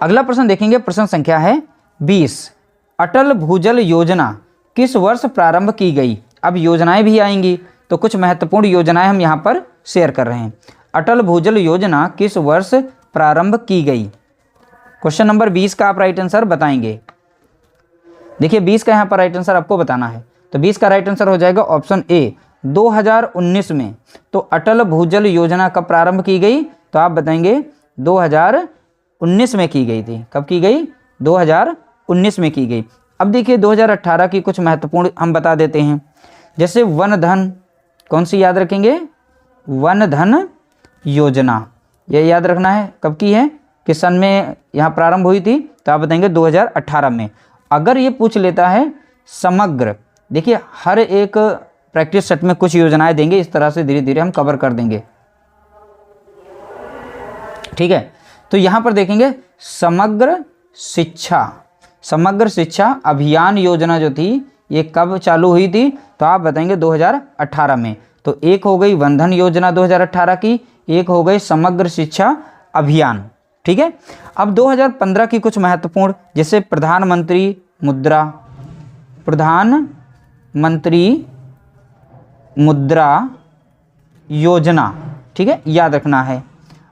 अगला प्रश्न देखेंगे, प्रश्न संख्या है 20। अटल भूजल योजना किस वर्ष प्रारंभ की गई? अब योजनाएं भी आएंगी, तो कुछ महत्वपूर्ण योजनाएं हम यहाँ पर शेयर कर रहे हैं। अटल भूजल योजना किस वर्ष प्रारंभ की गई? क्वेश्चन नंबर 20 का आप राइट आंसर बताएंगे। देखिए 20 का यहाँ पर राइट आंसर आपको बताना है, तो 20 का राइट आंसर हो जाएगा ऑप्शन ए 2019 में। तो अटल भूजल योजना कब प्रारंभ की गई? तो आप बताएंगे 2019 में की गई थी। कब की गई? 2019 में की गई। अब देखिए 2018 की कुछ महत्वपूर्ण हम बता देते हैं, जैसे वन धन, कौन सी याद रखेंगे? वन धन योजना, ये याद रखना है कब की है, किस सन में यहाँ प्रारंभ हुई थी, तो आप बताएंगे 2018 में। अगर ये पूछ लेता है समग्र, देखिए हर एक प्रैक्टिस सेट में कुछ योजनाएं देंगे, इस तरह से धीरे धीरे हम कवर कर देंगे, ठीक है। तो यहाँ पर देखेंगे समग्र शिक्षा अभियान योजना जो थी ये कब चालू हुई थी, तो आप बताएंगे 2018 में। तो एक हो गई वन धन योजना 2018 की, एक हो गई समग्र शिक्षा अभियान, ठीक है। अब 2015 की कुछ महत्वपूर्ण, जैसे प्रधानमंत्री मुद्रा योजना, ठीक है, याद रखना है।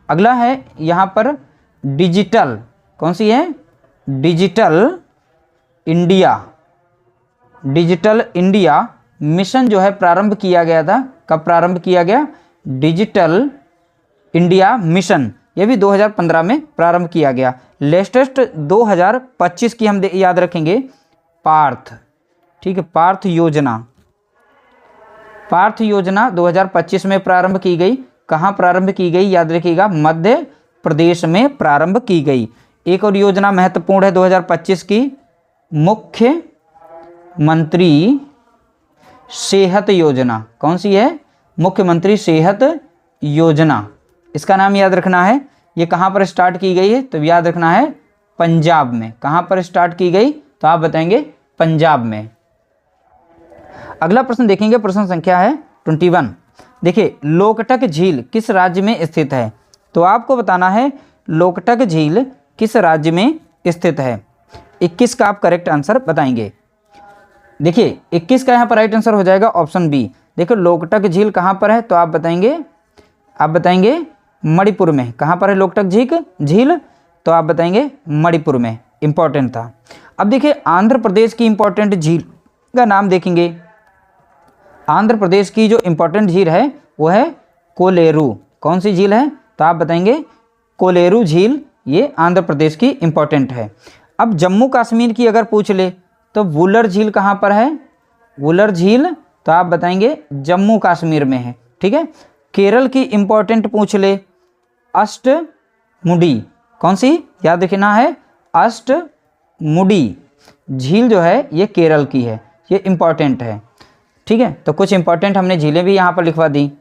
अगला है यहाँ पर डिजिटल, कौन सी है? डिजिटल इंडिया मिशन जो है प्रारंभ किया गया था। कब प्रारंभ किया गया? डिजिटल इंडिया मिशन, ये भी 2015 में प्रारंभ किया गया। लेटेस्ट 2025 की हम याद रखेंगे पार्थ, ठीक है, पार्थ योजना 2025 में प्रारंभ की गई। कहाँ प्रारंभ की गई? याद रखिएगा मध्य प्रदेश में प्रारंभ की गई। एक और योजना महत्वपूर्ण है 2025 की, मुख्यमंत्री सेहत योजना। कौन सी है? मुख्यमंत्री सेहत योजना, इसका नाम याद रखना है। ये कहाँ पर स्टार्ट की गई है? तो याद रखना है पंजाब में। कहाँ पर स्टार्ट की गई? तो आप बताएंगे पंजाब में। अगला प्रश्न देखेंगे, प्रश्न संख्या है 21। देखिए लोकटक झील किस राज्य में स्थित है? तो आपको बताना है लोकटक झील किस राज्य में स्थित है। 21 का आप करेक्ट आंसर बताएंगे। देखिए 21 का यहाँ पर राइट आंसर हो जाएगा ऑप्शन बी। देखो लोकटक झील कहाँ पर है? तो आप बताएंगे मणिपुर में। कहाँ पर है लोकटक झील? तो आप बताएंगे मणिपुर में। इंपॉर्टेंट था। अब देखिए आंध्र प्रदेश की इंपॉर्टेंट झील का नाम देखेंगे। आंध्र प्रदेश की जो इंपॉर्टेंट झील है वो है कोलेरू। कौन सी झील है? तो आप बताएंगे कोलेरू झील, ये आंध्र प्रदेश की इंपॉर्टेंट है। अब जम्मू कश्मीर की अगर पूछ ले तो वुलर झील कहाँ पर है? वुलर झील, तो आप बताएंगे जम्मू कश्मीर में है, ठीक है। केरल की इंपॉर्टेंट पूछ ले अष्टमुडी, कौन सी? याद रखना है अष्टमुडी झील जो है ये केरल की है, ये इंपॉर्टेंट है, ठीक है। तो कुछ इंपॉर्टेंट हमने झीलें भी यहाँ पर लिखवा दी।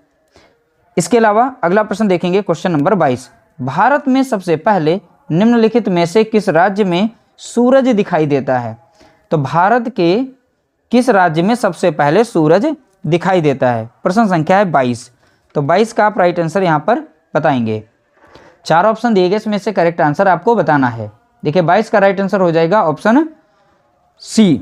इसके अलावा अगला प्रश्न देखेंगे, क्वेश्चन नंबर 22। भारत में सबसे पहले निम्नलिखित में से किस राज्य में सूरज दिखाई देता है? तो भारत के किस राज्य में सबसे पहले सूरज दिखाई देता है? प्रश्न संख्या है 22। तो 22 का आप राइट आंसर यहाँ पर बताएंगे। 4 ऑप्शन दिए गए, इसमें से करेक्ट आंसर आपको बताना है। देखिए 22 का राइट आंसर हो जाएगा ऑप्शन सी,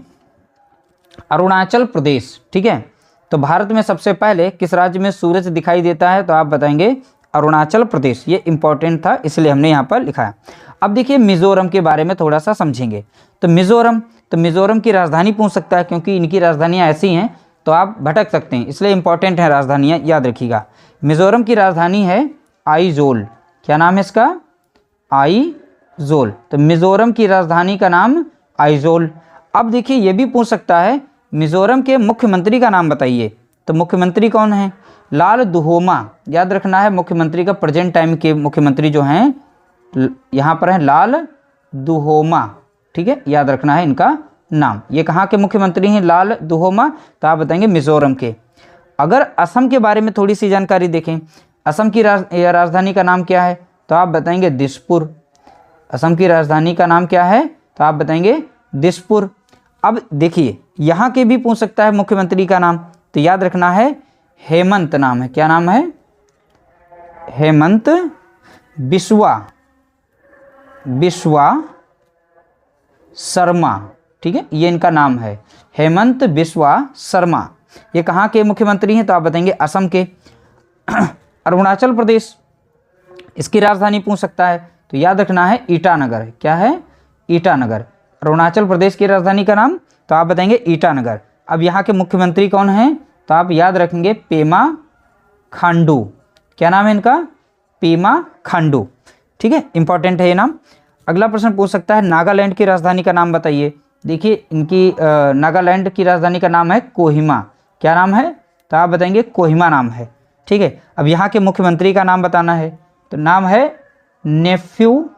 अरुणाचल प्रदेश, ठीक है। तो भारत में सबसे पहले किस राज्य में सूरज दिखाई देता है? तो आप बताएंगे अरुणाचल प्रदेश। ये इंपॉर्टेंट था इसलिए हमने यहाँ पर लिखा है। अब देखिए मिजोरम के बारे में थोड़ा सा समझेंगे। तो मिजोरम की राजधानी पूछ सकता है, क्योंकि इनकी राजधानियाँ ऐसी हैं तो आप भटक सकते हैं, इसलिए इंपॉर्टेंट है राजधानियाँ, याद रखिएगा। मिजोरम की राजधानी है आइजोल। क्या नाम है इसका? आइजोल। तो मिजोरम की राजधानी का नाम आइजोल। अब देखिए ये भी पूछ सकता है मिजोरम के मुख्यमंत्री का नाम बताइए। तो मुख्यमंत्री कौन है? लाल दुहोमा। याद रखना है मुख्यमंत्री का, प्रेजेंट टाइम के मुख्यमंत्री जो हैं यहाँ पर है लाल दुहोमा। ठीक है, याद रखना है इनका नाम। ये कहाँ के मुख्यमंत्री हैं लाल दुहोमा? तो आप बताएंगे मिजोरम के। अगर असम के बारे में थोड़ी सी जानकारी देखें, असम की राजधानी का नाम क्या है? तो आप बताएंगे दिसपुर। असम की राजधानी का नाम क्या है? तो आप बताएंगे दिसपुर। अब देखिए यहाँ के भी पूछ सकता है मुख्यमंत्री का नाम, तो याद रखना है हेमंत नाम है। क्या नाम है? हेमंत बिस्वा शर्मा। ठीक है, ये इनका नाम है, हेमंत बिस्वा शर्मा। ये कहाँ के मुख्यमंत्री हैं? तो आप बताएंगे असम के। अरुणाचल प्रदेश, इसकी राजधानी पूछ सकता है, तो याद रखना है ईटानगर। क्या है? ईटानगर। अरुणाचल प्रदेश की राजधानी का नाम, तो आप बताएंगे ईटानगर। अब यहाँ के मुख्यमंत्री कौन हैं? तो आप याद रखेंगे पेमा खांडू। क्या नाम है इनका? पेमा खांडू। ठीक है, इंपॉर्टेंट है ये नाम। अगला प्रश्न पूछ सकता है नागालैंड की राजधानी का नाम बताइए। देखिए इनकी नागालैंड की राजधानी का नाम है कोहिमा। क्या नाम है? तो आप बताएंगे कोहिमा नाम है। ठीक है, अब यहाँ के मुख्यमंत्री का नाम बताना है, तो नाम है नेफ्यू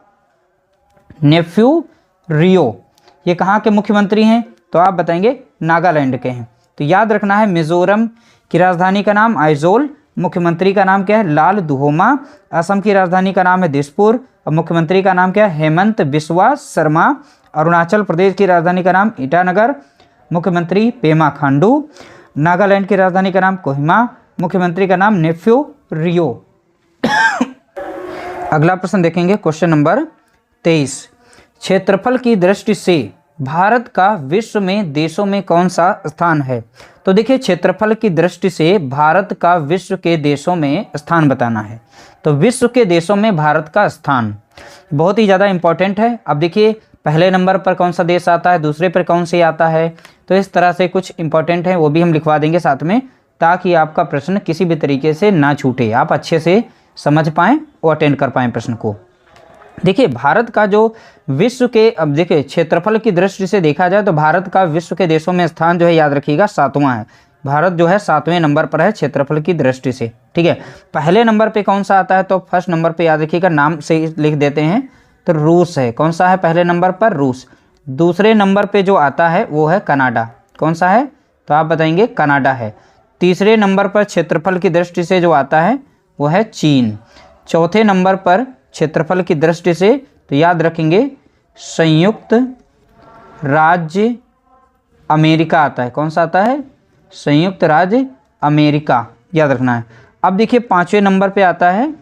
रियो। ये कहाँ के मुख्यमंत्री हैं? तो आप बताएंगे नागालैंड के हैं। तो याद रखना है मिजोरम की राजधानी का नाम आइजोल, मुख्यमंत्री का नाम क्या है? लाल दुहोमा। असम की राजधानी का नाम है दिसपुर और मुख्यमंत्री का नाम क्या है? हेमंत बिस्वा शर्मा। अरुणाचल प्रदेश की राजधानी का नाम ईटानगर, मुख्यमंत्री पेमा खांडू। नागालैंड की राजधानी का नाम कोहिमा, मुख्यमंत्री का नाम नेफ्यू रियो। अगला प्रश्न देखेंगे, क्वेश्चन नंबर 23। क्षेत्रफल की दृष्टि से भारत का विश्व में देशों में कौन सा स्थान है? तो देखिए क्षेत्रफल की दृष्टि से भारत का विश्व के देशों में स्थान बताना है। तो विश्व के देशों में भारत का स्थान बहुत ही ज़्यादा इंपॉर्टेंट है। अब देखिए पहले नंबर पर कौन सा देश आता है, दूसरे पर कौन से आता है, तो इस तरह से कुछ इंपॉर्टेंट है, वो भी हम लिखवा देंगे साथ में, ताकि आपका प्रश्न किसी भी तरीके से ना छूटे, आप अच्छे से समझ पाएँ और अटेंड कर पाएँ प्रश्न को। देखिए भारत का जो विश्व के, अब देखिए क्षेत्रफल की दृष्टि से देखा जाए तो भारत का विश्व के देशों में स्थान जो है याद रखिएगा 7वां है। भारत जो है 7वें नंबर पर है क्षेत्रफल की दृष्टि से। ठीक है, पहले नंबर पे कौन सा आता है? तो फर्स्ट नंबर पे याद रखिएगा, नाम से लिख देते हैं, तो रूस है। कौन सा है पहले नंबर पर? रूस। दूसरे नंबर पे जो आता है वो है कनाडा। कौन सा है? तो आप बताएंगे कनाडा है। तीसरे नंबर पर क्षेत्रफल की दृष्टि से जो आता है वो है चीन। चौथे नंबर पर क्षेत्रफल की दृष्टि से तो याद रखेंगे संयुक्त राज्य अमेरिका आता है। कौन सा आता है? संयुक्त राज्य अमेरिका, याद रखना है। अब देखिए 5वें नंबर पे आता है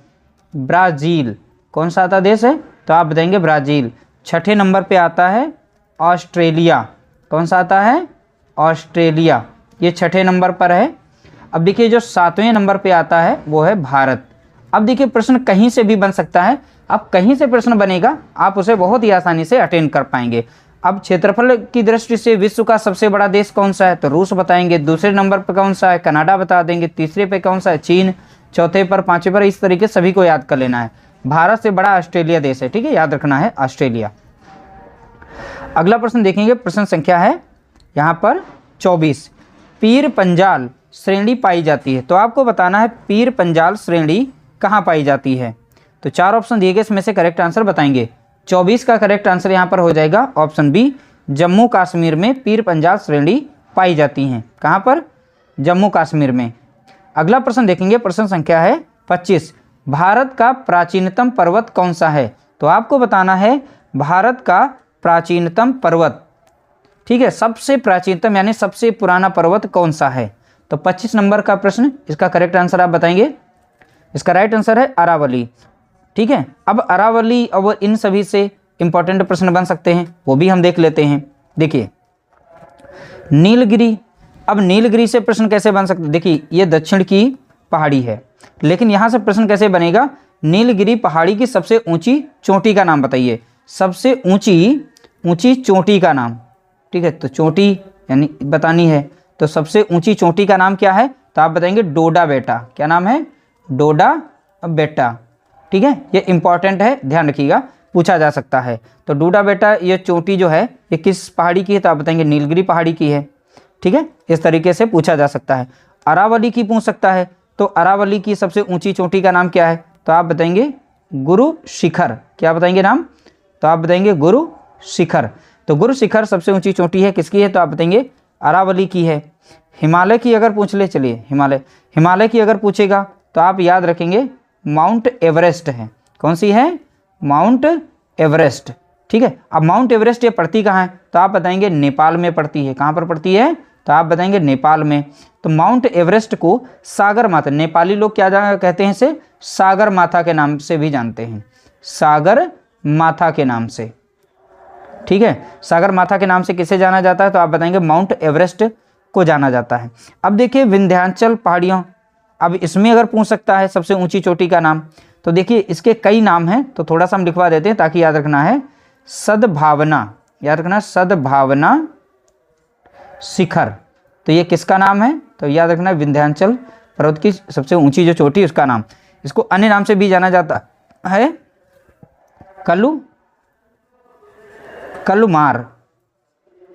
ब्राज़ील। कौन सा आता देश है? तो आप बताएंगे ब्राज़ील। 6ठे नंबर पे आता है ऑस्ट्रेलिया। कौन सा आता है? ऑस्ट्रेलिया, ये 6ठे नंबर पर है। अब देखिए जो 7वें नंबर पे आता है वो है भारत। अब देखिए प्रश्न कहीं से भी बन सकता है, अब कहीं से प्रश्न बनेगा आप उसे बहुत ही आसानी से अटेंड कर पाएंगे। अब क्षेत्रफल की दृष्टि से विश्व का सबसे बड़ा देश कौन सा है? तो रूस बताएंगे। दूसरे नंबर पर कौन सा है? कनाडा बता देंगे। तीसरे पे कौन सा है? चीन। चौथे पर, 5वें पर, इस तरीके सभी को याद कर लेना है। भारत से बड़ा ऑस्ट्रेलिया देश है। ठीक है, याद रखना है ऑस्ट्रेलिया। अगला प्रश्न देखेंगे, प्रश्न संख्या है यहाँ पर 24। पीर पंजाल श्रेणी पाई जाती है। तो आपको बताना है पीर पंजाल श्रेणी कहाँ पाई जाती है। तो 4 ऑप्शन दिए गए, इसमें से करेक्ट आंसर बताएंगे। 24 का करेक्ट आंसर यहाँ पर हो जाएगा ऑप्शन बी, जम्मू कश्मीर में पीर पंजाल श्रेणी पाई जाती हैं। कहाँ पर? जम्मू कश्मीर में। अगला प्रश्न देखेंगे, प्रश्न संख्या है 25। भारत का प्राचीनतम पर्वत कौन सा है? तो आपको बताना है भारत का प्राचीनतम पर्वत, ठीक है, सबसे प्राचीनतम यानी सबसे पुराना पर्वत कौन सा है। तो 25 नंबर का प्रश्न, इसका करेक्ट आंसर आप बताएंगे। इसका राइट आंसर है अरावली। ठीक है, अब अरावली और इन सभी से इंपॉर्टेंट प्रश्न बन सकते हैं, वो भी हम देख लेते हैं। देखिए नीलगिरी, अब नीलगिरी से प्रश्न कैसे बन सकते? देखिए ये दक्षिण की पहाड़ी है, लेकिन यहाँ से प्रश्न कैसे बनेगा? नीलगिरी पहाड़ी की सबसे ऊंची चोटी का नाम बताइए। सबसे ऊंची चोटी का नाम। ठीक है, तो चोटी यानी बतानी है, तो सबसे ऊंची चोटी का नाम क्या है, तो आप बताएंगे डोडा बेटा। क्या नाम है, डोडा बेटा। ठीक है, ये इंपॉर्टेंट है, ध्यान रखिएगा, पूछा जा सकता है। तो डोडा बेटा ये चोटी जो है ये किस पहाड़ी की है, तो आप बताएंगे नीलगिरी पहाड़ी की है। ठीक है, इस तरीके से पूछा जा सकता है। अरावली की पूछ सकता है, तो अरावली की सबसे ऊंची चोटी का नाम क्या है, तो आप बताएंगे गुरु शिखर। क्या बताएंगे नाम, तो आप बताएंगे गुरु शिखर। तो गुरु शिखर सबसे ऊंची चोटी है, किसकी है, तो आप बताएंगे अरावली की है। हिमालय की अगर पूछ ले, चलिए हिमालय की अगर पूछेगा तो आप याद रखेंगे माउंट एवरेस्ट है। कौन सी है, माउंट एवरेस्ट। ठीक है, अब माउंट एवरेस्ट ये पड़ती कहाँ है, तो आप बताएंगे नेपाल में पड़ती है। कहाँ पर पड़ती है, तो आप बताएंगे नेपाल में। तो माउंट एवरेस्ट को सागर माथा, नेपाली लोग क्या कहते हैं इसे, सागर माथा के नाम से भी जानते हैं, सागर माथा के नाम से। ठीक है, सागर माथा के नाम से किसे जाना जाता है, तो आप बताएंगे माउंट एवरेस्ट को जाना जाता है। अब देखिए विंध्याचल पहाड़ियों, अब इसमें अगर पूछ सकता है सबसे ऊंची चोटी का नाम, तो देखिए इसके कई नाम हैं, तो थोड़ा सा हम लिखवा देते हैं ताकि याद रखना है। सद्भावना, याद रखना सद्भावना शिखर, तो ये किसका नाम है, तो याद रखना विंध्याचल पर्वत की सबसे ऊंची जो चोटी उसका नाम। इसको अन्य नाम से भी जाना जाता है, कलुमार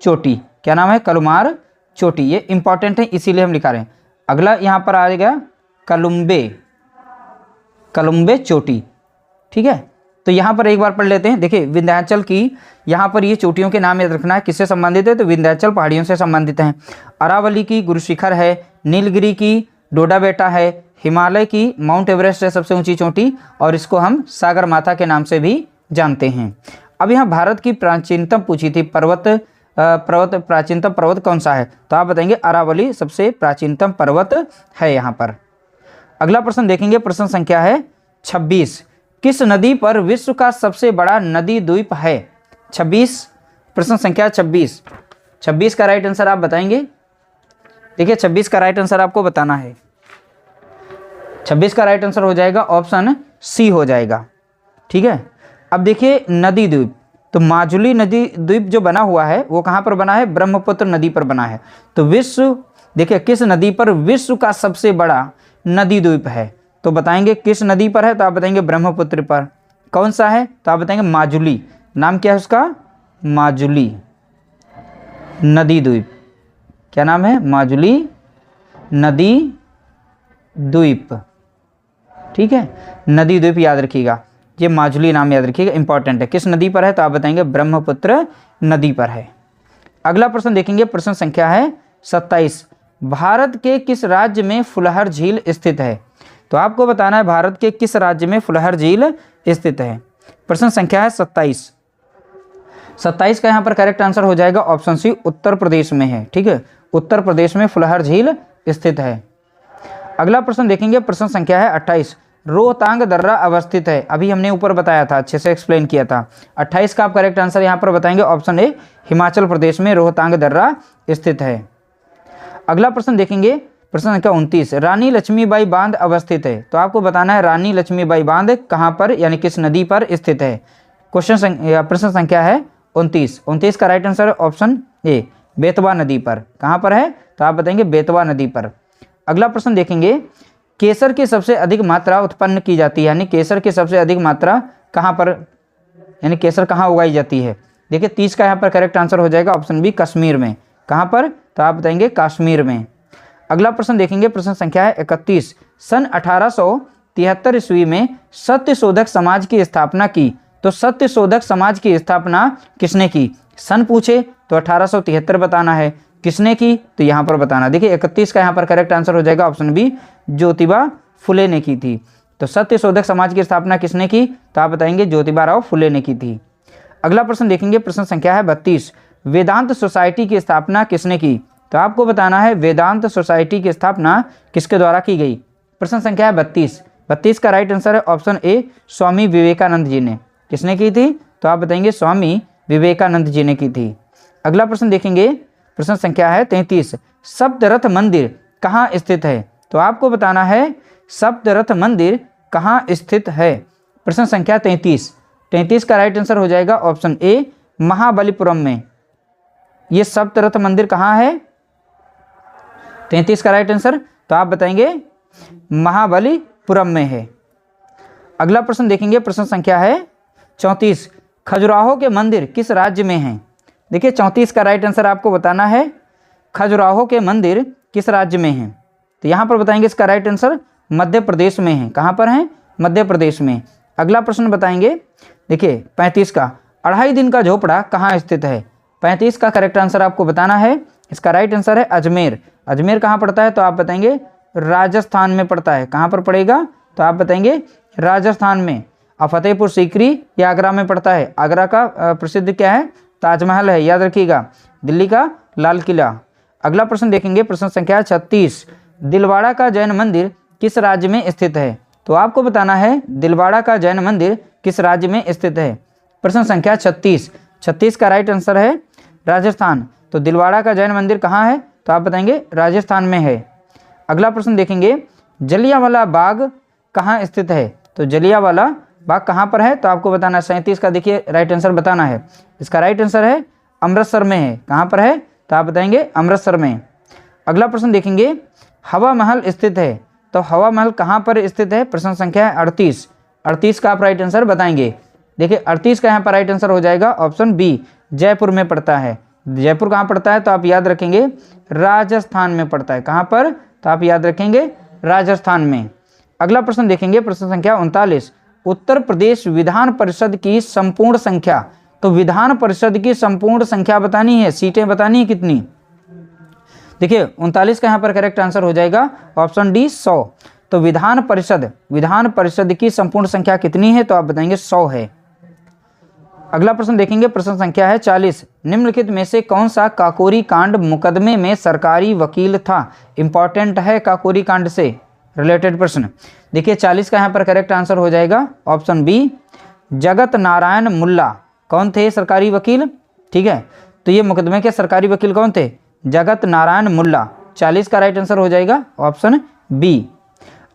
चोटी। क्या नाम है, कलुमार चोटी। ये इंपॉर्टेंट है इसीलिए हम लिखा रहे हैं। अगला यहाँ पर आ गया कलुम्बे चोटी। ठीक है, तो यहाँ पर एक बार पढ़ लेते हैं। देखिए विंध्याचल की यहाँ पर ये चोटियों के नाम याद रखना है, किससे संबंधित है, तो विंध्याचल पहाड़ियों से संबंधित हैं। अरावली की गुरु शिखर है, नीलगिरी की डोडा बेटा है, हिमालय की माउंट एवरेस्ट है सबसे ऊंची चोटी, और इसको हम सागर माथा के नाम से भी जानते हैं। अब यहाँ भारत की प्राचीनतम पूछी थी, प्राचीनतम पर्वत कौन सा है, तो आप बताएंगे अरावली सबसे प्राचीनतम पर्वत है यहाँ पर। अगला प्रश्न देखेंगे, प्रश्न संख्या है 26। किस नदी पर विश्व का सबसे बड़ा नदी द्वीप है, 26, प्रश्न संख्या 26 का राइट आंसर आप बताएंगे। देखिए 26 का राइट आंसर आपको बताना है, 26 का राइट आंसर हो जाएगा ऑप्शन सी हो जाएगा। ठीक है, अब देखिए नदी द्वीप, तो माजुली नदी द्वीप जो बना हुआ है वो कहाँ पर बना है, ब्रह्मपुत्र नदी पर बना है। तो विश्व, देखिए किस नदी पर विश्व का सबसे बड़ा नदी द्वीप है, तो बताएंगे किस नदी पर है, तो आप बताएंगे ब्रह्मपुत्र पर। कौन सा है, तो आप बताएंगे माजुली। नाम क्या है उसका, माजुली नदी द्वीप। क्या नाम है, माजुली नदी द्वीप। ठीक है, नदी द्वीप याद रखिएगा, ये माजुली नाम याद रखिएगा, इंपॉर्टेंट है। किस नदी पर है, तो आप बताएंगे ब्रह्मपुत्र नदी पर है। अगला प्रश्न देखेंगे, प्रश्न संख्या है 27। भारत के किस राज्य में फुलहर झील स्थित है, तो आपको बताना है भारत के किस राज्य में फुलहर झील स्थित है। प्रश्न संख्या है 27 का यहाँ पर करेक्ट आंसर हो जाएगा ऑप्शन सी, उत्तर प्रदेश में है। ठीक है, उत्तर प्रदेश में फुलहर झील स्थित है। अगला प्रश्न देखेंगे, प्रश्न संख्या है 28। रोहतांग दर्रा अवस्थित है, अभी हमने ऊपर बताया था, अच्छे से एक्सप्लेन किया था। 28 का आप करेक्ट आंसर यहाँ पर बताएंगे ऑप्शन ए, हिमाचल प्रदेश में रोहतांग दर्रा स्थित है। अगला प्रश्न देखेंगे, प्रश्न संख्या 29। रानी लक्ष्मीबाई बांध अवस्थित है, तो आपको बताना है रानी लक्ष्मीबाई बांध कहाँ पर यानी किस नदी पर स्थित है। प्रश्न संख्या है 29 का right answer option A, Betwa नदी पर। कहाँ पर है, तो आप बताएंगे बेतवा नदी पर। अगला प्रश्न देखेंगे, केसर की सबसे अधिक मात्रा उत्पन्न की जाती है, यानी केसर की सबसे अधिक मात्रा कहाँ पर, यानी केसर कहाँ उगाई जाती है। देखिए 30 का यहाँ पर करेक्ट आंसर हो जाएगा ऑप्शन बी, कश्मीर में। कहाँ पर, तो आप बताएंगे कश्मीर में। अगला प्रश्न देखेंगे, प्रश्न संख्या है 31। सन 1873 ईस्वी में सत्यशोधक समाज की स्थापना की, तो सत्यशोधक समाज की स्थापना किसने की। सन पूछे तो 1873 बताना है, किसने की तो यहाँ पर बताना। देखिए 31 का यहाँ पर करेक्ट आंसर हो जाएगा ऑप्शन बी, ज्योतिबा फुले ने की थी। तो सत्यशोधक समाज की स्थापना किसने की, तो आप बताएंगे ज्योतिबा राव फुले ने की थी। अगला प्रश्न देखेंगे, प्रश्न संख्या है 32। वेदांत सोसाइटी की स्थापना किसने की, तो आपको बताना है वेदांत सोसाइटी की स्थापना किसके द्वारा की गई। प्रश्न संख्या है 32 का राइट आंसर है ऑप्शन ए, स्वामी विवेकानंद जी ने। किसने की थी, तो आप बताएंगे स्वामी विवेकानंद जी ने की थी। अगला प्रश्न देखेंगे, प्रश्न संख्या है 33। सप्तरथ मंदिर कहाँ स्थित है, तो आपको बताना है सप्तरथ मंदिर कहाँ स्थित है। प्रश्न संख्या 33 33 का राइट आंसर हो जाएगा ऑप्शन ए, महाबलीपुरम में। ये सप्तरथ मंदिर कहाँ है? 33 का राइट आंसर तो आप बताएंगे महाबलीपुरम में है। अगला प्रश्न देखेंगे, प्रश्न संख्या है 34। खजुराहो के मंदिर किस राज्य में हैं? देखिए 34 का राइट आंसर आपको बताना है, खजुराहो के मंदिर किस राज्य में हैं। तो यहाँ पर बताएंगे इसका राइट आंसर मध्य प्रदेश में है। कहाँ पर है? मध्य प्रदेश में। अगला प्रश्न बताएंगे, देखिए 35 का, अढ़ाई दिन का झोपड़ा कहाँ स्थित है? 35 का करेक्ट आंसर आपको बताना है। इसका राइट आंसर है अजमेर। अजमेर कहाँ पड़ता है? तो आप बताएंगे राजस्थान में पड़ता है। कहाँ पर पड़ेगा? तो आप बताएंगे राजस्थान में। अब फतेहपुर सीकरी या आगरा में पड़ता है? आगरा का प्रसिद्ध क्या है? ताजमहल है, याद रखिएगा। दिल्ली का लाल किला। अगला प्रश्न देखेंगे, प्रश्न संख्या 36। दिलवाड़ा का जैन मंदिर किस राज्य में स्थित है? तो आपको बताना है दिलवाड़ा का जैन मंदिर किस राज्य में स्थित है। प्रश्न संख्या 36। 36 का राइट आंसर है राजस्थान। तो दिलवाड़ा का जैन मंदिर कहाँ है? तो आप बताएंगे राजस्थान में है। अगला प्रश्न देखेंगे, जलियांवाला बाग कहाँ स्थित है? तो जलियांवाला बाग कहाँ पर है? तो आपको बताना है 37 का, देखिए राइट आंसर बताना है। इसका राइट आंसर है अमृतसर में है। कहाँ पर है? तो आप बताएंगे अमृतसर में। अगला प्रश्न देखेंगे, हवा महल स्थित है। तो हवा महल कहाँ पर स्थित है? प्रश्न संख्या है 38। 38 का आप राइट आंसर बताएंगे। देखिए 38 का यहाँ पर राइट आंसर हो जाएगा ऑप्शन बी, जयपुर में पड़ता है। जयपुर कहाँ पड़ता है? तो आप याद रखेंगे राजस्थान में पड़ता है। कहाँ पर? तो आप याद रखेंगे राजस्थान में। अगला प्रश्न देखेंगे, प्रश्न संख्या 39। उत्तर प्रदेश विधान परिषद की संपूर्ण संख्या। तो विधान परिषद की संपूर्ण संख्या बतानी है, सीटें बतानी है कितनी। देखिए 39 का यहाँ पर करेक्ट आंसर हो जाएगा ऑप्शन डी, 100। तो विधान परिषद की संपूर्ण संख्या कितनी है? तो आप बताएंगे 100 है। अगला प्रश्न देखेंगे, प्रश्न संख्या है 40। निम्नलिखित में से कौन सा काकोरी कांड मुकदमे में सरकारी वकील था? इंपॉर्टेंट है काकोरी कांड से रिलेटेड प्रश्न। देखिए 40 का यहाँ पर करेक्ट आंसर हो जाएगा ऑप्शन बी, जगत नारायण मुल्ला। कौन थे सरकारी वकील? ठीक है, तो ये मुकदमे के सरकारी वकील कौन थे? जगत नारायण मुल्ला। 40 का राइट आंसर हो जाएगा ऑप्शन बी।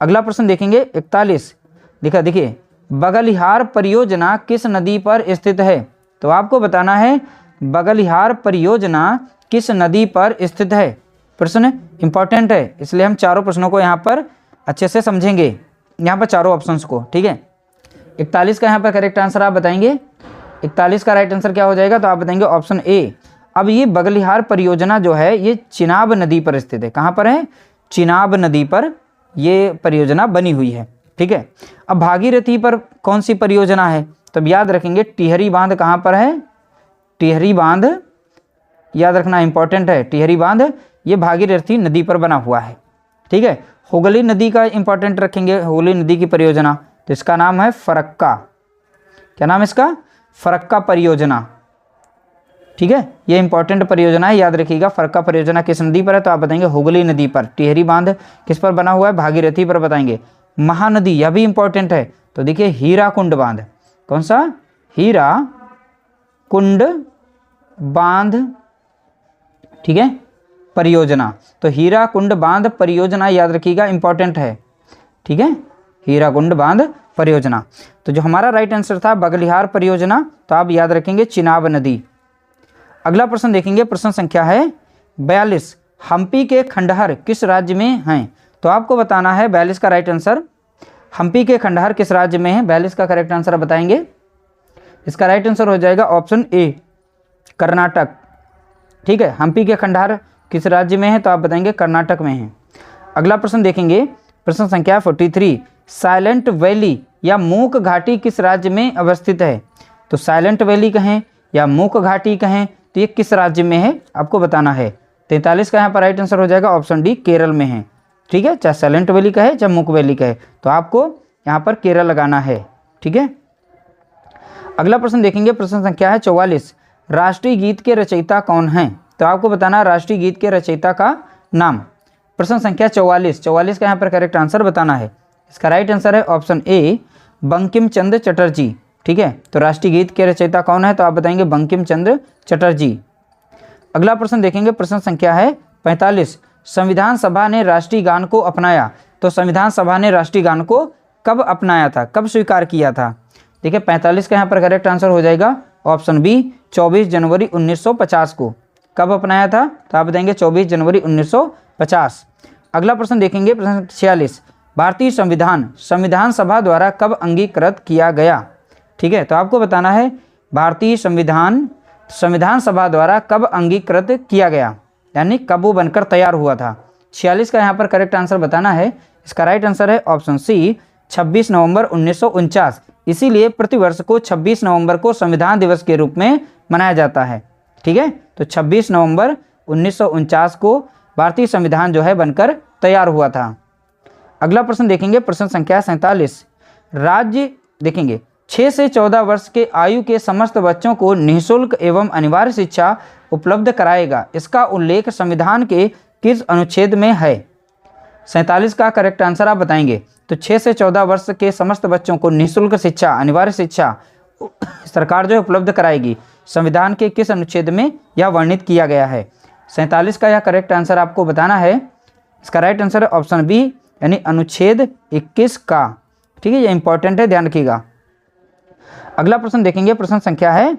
अगला प्रश्न देखेंगे 41। देखिए बगलिहार परियोजना किस नदी पर स्थित है? तो आपको बताना है बगलिहार परियोजना किस नदी पर स्थित है। प्रश्न इंपॉर्टेंट है, इसलिए हम चारों प्रश्नों को यहाँ पर अच्छे से समझेंगे, यहाँ पर चारों ऑप्शंस को। ठीक है, 41 का यहाँ पर करेक्ट आंसर आप बताएंगे। 41 का राइट आंसर क्या हो जाएगा? तो आप बताएंगे ऑप्शन ए। अब ये बगलिहार परियोजना जो है ये चिनाब नदी पर स्थित है। कहाँ पर है? चिनाब नदी पर ये परियोजना बनी हुई है। ठीक है, अब भागीरथी पर कौन सी परियोजना है? तो याद रखेंगे टिहरी बांध कहाँ पर है? टिहरी बांध याद रखना इंपॉर्टेंट है। टिहरी बांध ये भागीरथी नदी पर बना हुआ है। ठीक है, हुगली नदी का इंपॉर्टेंट रखेंगे, हुगली नदी की परियोजना। तो इसका नाम है फरक्का। क्या नाम है इसका? फरक्का परियोजना। ठीक है, ये इंपॉर्टेंट परियोजना है, याद रखिएगा। फरक्का परियोजना किस नदी पर है? तो आप बताएंगे हुगली नदी पर। टिहरी बांध किस पर बना हुआ है? भागीरथी पर बताएंगे। महानदी, यह भी इंपॉर्टेंट है। तो देखिए हीराकुंड बांध। कौन सा? हीराकुंड बांध। ठीक है, परियोजना। तो हीराकुंड बांध परियोजना याद रखिएगा, इंपॉर्टेंट है। ठीक है, हीराकुंड बांध परियोजना। तो जो हमारा राइट आंसर था बगलिहार परियोजना, तो आप याद रखेंगे चिनाब नदी। अगला प्रश्न देखेंगे, प्रश्न संख्या है 42। हम्पी के खंडहर किस राज्य में हैं? तो आपको बताना है 42 का राइट आंसर, हम्पी के खंडहर किस राज्य में है? 42 का करेक्ट आंसर बताएंगे। इसका राइट आंसर हो जाएगा ऑप्शन ए, कर्नाटक। ठीक है, हम्पी के खंडहर किस राज्य में है? तो आप बताएंगे कर्नाटक में है। अगला प्रश्न देखेंगे, प्रश्न संख्या 43। साइलेंट वैली या मूक घाटी किस राज्य में अवस्थित है? तो साइलेंट वैली कहें या मूक घाटी कहें, तो ये किस राज्य में है आपको बताना है। 43 का यहाँ पर राइट आंसर हो जाएगा ऑप्शन डी, केरल में है। ठीक है, चाहे साइलेंट वैली कहे चाहे मूक वैली कहे, तो आपको यहाँ पर केरल लगाना है। ठीक है, अगला प्रश्न देखेंगे, प्रश्न संख्या है 44। राष्ट्रीय गीत के रचयिता कौन हैं? तो आपको बताना राष्ट्रीय गीत के रचयिता का नाम। प्रश्न संख्या 44। 44 का यहाँ पर करेक्ट आंसर बताना है। इसका राइट आंसर है ऑप्शन ए, बंकिम चंद्र चटर्जी। ठीक है, तो राष्ट्रीय गीत के रचयिता कौन है? तो आप बताएंगे बंकिम चंद्र चटर्जी। अगला प्रश्न देखेंगे, प्रश्न संख्या है 45। संविधान सभा ने राष्ट्रीय गान को अपनाया। तो संविधान सभा ने राष्ट्रीय गान को कब अपनाया था, कब स्वीकार किया था? देखिए 45 का यहाँ पर करेक्ट आंसर हो जाएगा ऑप्शन बी 24 जनवरी 1950 को। कब अपनाया था? तो आप बताएंगे 24 जनवरी 1950। अगला प्रश्न देखेंगे, प्रश्न 46, भारतीय संविधान सभा द्वारा कब अंगीकृत किया गया? ठीक है, तो आपको बताना है भारतीय संविधान सभा द्वारा कब अंगीकृत किया गया, यानी कब वो बनकर तैयार हुआ था। 46 का यहाँ पर करेक्ट आंसर बताना है। इसका राइट आंसर है ऑप्शन सी 26 नवंबर 1949। इसीलिए प्रतिवर्ष को 26 नवंबर को संविधान दिवस के रूप में मनाया जाता है। ठीक है, तो 26 नवंबर 1949 को भारतीय संविधान जो है बनकर तैयार हुआ था। अगला प्रश्न देखेंगे, प्रश्न संख्या 47, राज्य देखेंगे 6 से 14 वर्ष के आयु के समस्त बच्चों को निःशुल्क एवं अनिवार्य शिक्षा उपलब्ध कराएगा, इसका उल्लेख संविधान के किस अनुच्छेद में है? 47 का करेक्ट आंसर आप बताएंगे। तो 6 से 14 वर्ष के समस्त बच्चों को निःशुल्क शिक्षा, अनिवार्य शिक्षा सरकार जो है उपलब्ध कराएगी, संविधान के किस अनुच्छेद में यह वर्णित किया गया है? 47 का यह करेक्ट आंसर आपको बताना है। इसका राइट आंसर है ऑप्शन बी, यानी अनुच्छेद 21 का। ठीक है, ये इंपॉर्टेंट है, ध्यान रखिएगा। अगला प्रश्न देखेंगे, प्रश्न संख्या है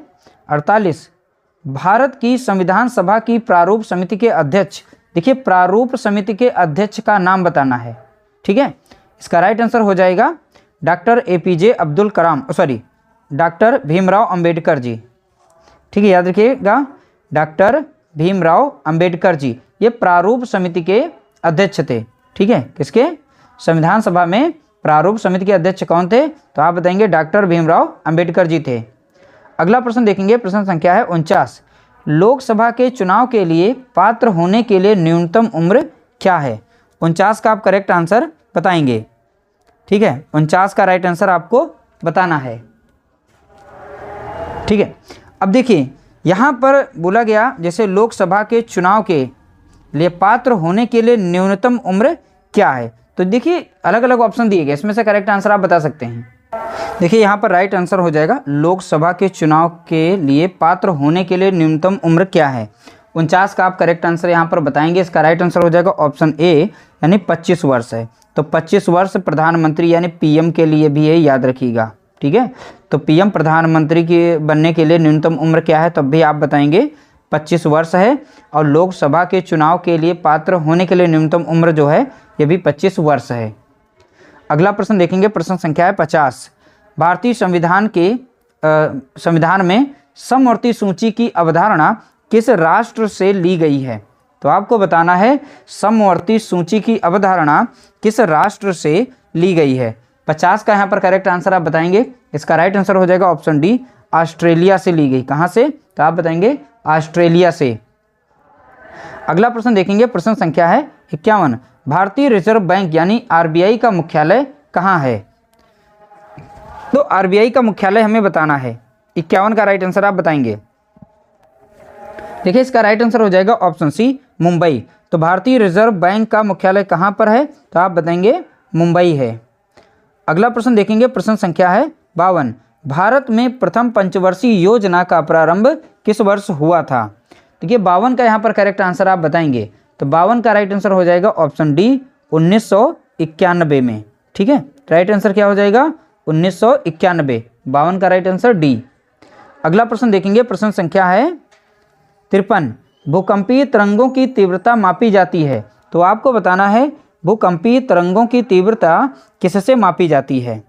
48, भारत की संविधान सभा की प्रारूप समिति के अध्यक्ष, देखिए प्रारूप समिति के अध्यक्ष का नाम बताना है। ठीक है, इसका राइट आंसर हो जाएगा doctor APJ Abdul Kalam, sorry doctor Bhimrao Ambedkar ji. ठीक है, याद रखिएगा डॉक्टर भीमराव अंबेडकर जी ये प्रारूप समिति के अध्यक्ष थे। ठीक है, किसके? संविधान सभा में प्रारूप समिति के अध्यक्ष कौन थे? तो आप बताएंगे डॉक्टर भीमराव अंबेडकर जी थे। अगला प्रश्न देखेंगे, प्रश्न संख्या है 49, लोकसभा के चुनाव के लिए पात्र होने के लिए न्यूनतम उम्र क्या है? 49 का आप करेक्ट आंसर बताएंगे। ठीक है, 49 का राइट आंसर आपको बताना है। ठीक है, अब देखिए यहाँ पर बोला गया जैसे लोकसभा के चुनाव के लिए पात्र होने के लिए न्यूनतम उम्र क्या है? तो देखिए अलग अलग ऑप्शन दिए गए, इसमें से करेक्ट आंसर आप बता सकते हैं। देखिए यहाँ पर राइट आंसर हो जाएगा लोकसभा के चुनाव के लिए पात्र होने के लिए न्यूनतम उम्र क्या है? 49 का आप करेक्ट आंसर यहाँ पर बताएंगे। इसका राइट आंसर हो जाएगा ऑप्शन ए, यानी 25 वर्ष है। तो 25 वर्ष प्रधानमंत्री यानी PM के लिए भी है, याद रखिएगा। ठीक है, तो PM प्रधानमंत्री के बनने के लिए न्यूनतम उम्र क्या है? तब भी आप बताएंगे 25 वर्ष है। और लोकसभा के चुनाव के लिए पात्र होने के लिए न्यूनतम उम्र जो है ये भी 25 वर्ष है। अगला प्रश्न देखेंगे, प्रश्न संख्या है 50, भारतीय संविधान में समवर्ती सूची की अवधारणा किस राष्ट्र से ली गई है? तो आपको बताना है समवर्ती सूची की अवधारणा किस राष्ट्र से ली गई है। 50 का यहाँ पर करेक्ट आंसर आप बताएंगे। इसका राइट आंसर हो जाएगा ऑप्शन डी, ऑस्ट्रेलिया से ली गई। कहाँ से? तो आप बताएंगे ऑस्ट्रेलिया से। अगला प्रश्न देखेंगे, प्रश्न संख्या है 51, भारतीय रिजर्व बैंक यानी RBI का मुख्यालय कहाँ है? तो RBI का मुख्यालय हमें बताना है। 51 का राइट आंसर आप बताएंगे। देखिए इसका राइट आंसर हो जाएगा ऑप्शन सी, मुंबई। तो भारतीय रिजर्व बैंक का मुख्यालय कहाँ पर है? तो आप बताएंगे मुंबई है। अगला प्रश्न देखेंगे, प्रश्न संख्या है 52, भारत में प्रथम पंचवर्षीय योजना का प्रारंभ किस वर्ष हुआ था? देखिए 52 का यहाँ पर करेक्ट आंसर आप बताएंगे। तो 52 का राइट आंसर हो जाएगा ऑप्शन डी, 1991 में। ठीक है, राइट आंसर क्या हो जाएगा? 1991। 52 का राइट आंसर डी। अगला प्रश्न देखेंगे, प्रश्न संख्या है 53, भूकंपीय तरंगों की तीव्रता मापी जाती है। तो आपको बताना है भूकंपीय तरंगों की तीव्रता किससे मापी जाती है?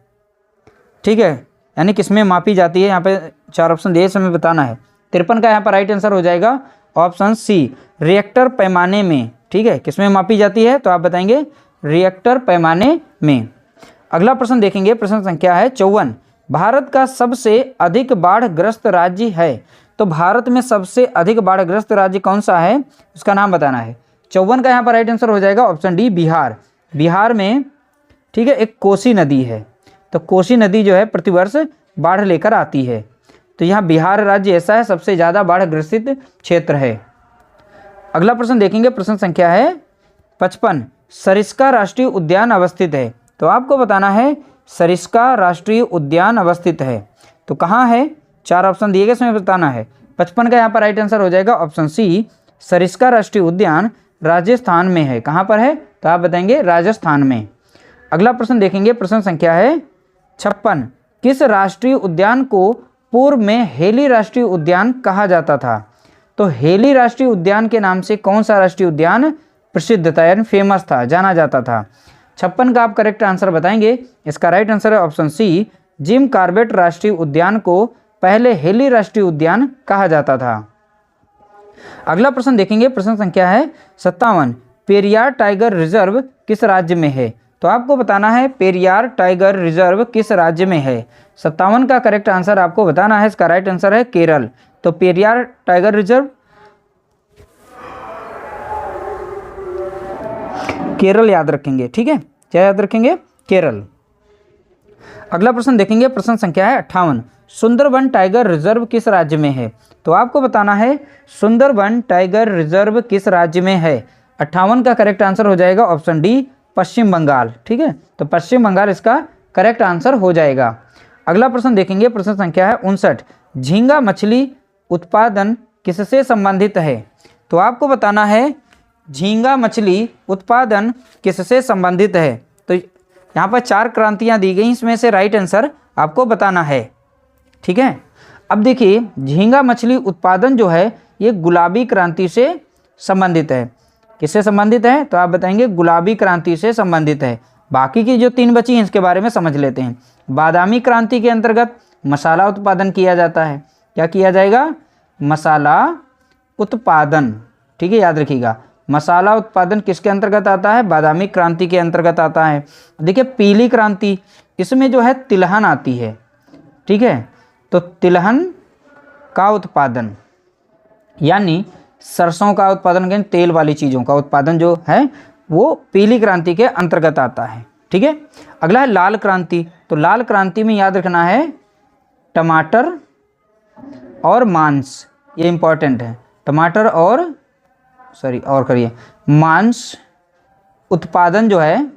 ठीक है, यानी किसमें मापी जाती है? यहाँ पे 4 ऑप्शन दिए, हमें बताना है। 53 का यहाँ पर राइट आंसर हो जाएगा ऑप्शन सी, रिएक्टर पैमाने में। ठीक है, किसमें मापी जाती है? तो आप बताएंगे रिएक्टर पैमाने में। अगला प्रश्न देखेंगे, प्रश्न संख्या है 54, भारत का सबसे अधिक बाढ़ग्रस्त राज्य है। तो भारत में सबसे अधिक बाढ़ग्रस्त राज्य कौन सा है? उसका नाम बताना है। 54 का यहाँ पर राइट आंसर हो जाएगा ऑप्शन डी, बिहार। बिहार में ठीक है एक कोसी नदी है। तो कोसी नदी जो है प्रतिवर्ष बाढ़ लेकर आती है। तो यहाँ बिहार राज्य ऐसा है सबसे ज़्यादा बाढ़ ग्रसित क्षेत्र है। अगला प्रश्न देखेंगे, प्रश्न संख्या है 55, सरिस्का राष्ट्रीय उद्यान अवस्थित है। तो आपको बताना है सरिस्का राष्ट्रीय उद्यान अवस्थित है तो कहाँ है? 4 ऑप्शन दिए गए, इसमें बताना है। 55 का यहाँ पर राइट आंसर हो जाएगा ऑप्शन सी, सरिस्का राष्ट्रीय उद्यान राजस्थान में है। कहाँ पर है? तो आप बताएंगे राजस्थान में। अगला प्रश्न देखेंगे, प्रश्न संख्या है 56, किस राष्ट्रीय उद्यान को पूर्व में हेली राष्ट्रीय उद्यान कहा जाता था? तो हेली राष्ट्रीय उद्यान के नाम से कौन सा राष्ट्रीय उद्यान प्रसिद्ध था यानी फेमस था, जाना जाता था? 56 का आप करेक्ट आंसर बताएंगे। इसका राइट आंसर है ऑप्शन सी, जिम कॉर्बेट राष्ट्रीय उद्यान को पहले हेली राष्ट्रीय उद्यान कहा जाता था। अगला प्रश्न देखेंगे, प्रश्न संख्या है 57। पेरियार टाइगर रिजर्व किस राज्य में है? तो आपको बताना है पेरियार टाइगर रिजर्व किस राज्य में है। 57 का करेक्ट आंसर आपको बताना है। इसका राइट आंसर है केरल। तो पेरियार टाइगर रिजर्व केरल याद रखेंगे, ठीक है, क्या याद रखेंगे? केरल। अगला प्रश्न देखेंगे, प्रश्न संख्या है 58। सुंदरबन टाइगर रिजर्व किस राज्य में है? तो आपको बताना है सुंदरबन टाइगर रिजर्व किस राज्य में है। 58 का करेक्ट आंसर हो जाएगा ऑप्शन डी, पश्चिम बंगाल, ठीक है। तो पश्चिम बंगाल इसका करेक्ट आंसर हो जाएगा। अगला प्रश्न देखेंगे, प्रश्न संख्या है 59। झींगा मछली उत्पादन किससे संबंधित है? तो आपको बताना है झींगा मछली उत्पादन किससे संबंधित है। तो यहाँ पर 4 क्रांतियाँ दी गई, इसमें से राइट आंसर आपको बताना है, ठीक है। अब देखिए झींगा मछली उत्पादन जो है ये गुलाबी क्रांति से संबंधित है। किससे संबंधित है? तो आप बताएंगे गुलाबी क्रांति से संबंधित है। बाकी की जो 3 बची हैं इसके बारे में समझ लेते हैं। बादामी क्रांति के अंतर्गत मसाला उत्पादन किया जाता है। क्या किया जाएगा? मसाला उत्पादन, ठीक है, याद रखिएगा। मसाला उत्पादन किसके अंतर्गत आता है? बादामी क्रांति के अंतर्गत आता है। देखिए पीली क्रांति, इसमें जो है तिलहन आती है, ठीक है। तो तिलहन का उत्पादन यानी सरसों का उत्पादन के तेल वाली चीज़ों का उत्पादन जो है वो पीली क्रांति के अंतर्गत आता है, ठीक है। अगला है लाल क्रांति। तो लाल क्रांति में याद रखना है टमाटर और मांस, ये इंपॉर्टेंट है। टमाटर और मांस उत्पादन जो है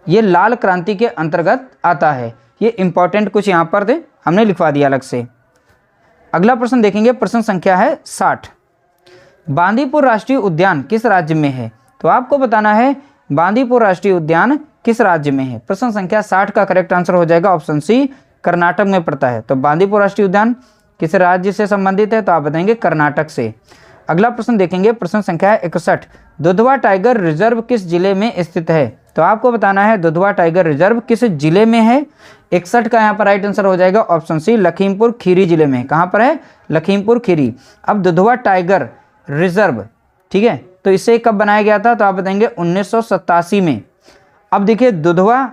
ये लाल क्रांति के अंतर्गत आता है। ये इंपॉर्टेंट कुछ यहाँ पर थे, हमने लिखवा दिया अलग से। अगला प्रश्न देखेंगे, प्रश्न संख्या है 60। बांदीपुर राष्ट्रीय उद्यान किस राज्य में है? तो आपको बताना है बांदीपुर राष्ट्रीय उद्यान किस राज्य में है। प्रश्न संख्या 60 का करेक्ट आंसर हो जाएगा ऑप्शन सी, कर्नाटक में पड़ता है। तो बांदीपुर राष्ट्रीय उद्यान किस राज्य से संबंधित है? तो आप बताएंगे कर्नाटक से। अगला प्रश्न देखेंगे, प्रश्न संख्या है 61। दुधवा टाइगर रिजर्व किस जिले में स्थित है? तो आपको बताना है दुधवा टाइगर रिजर्व किस जिले में है। 61 का यहाँ पर राइट आंसर हो जाएगा ऑप्शन सी, लखीमपुर खीरी जिले में। कहाँ पर है? लखीमपुर खीरी। अब दुधवा टाइगर रिजर्व, ठीक है, तो इसे कब बनाया गया था? तो आप बताएंगे 1987 में। अब देखिए दुधवा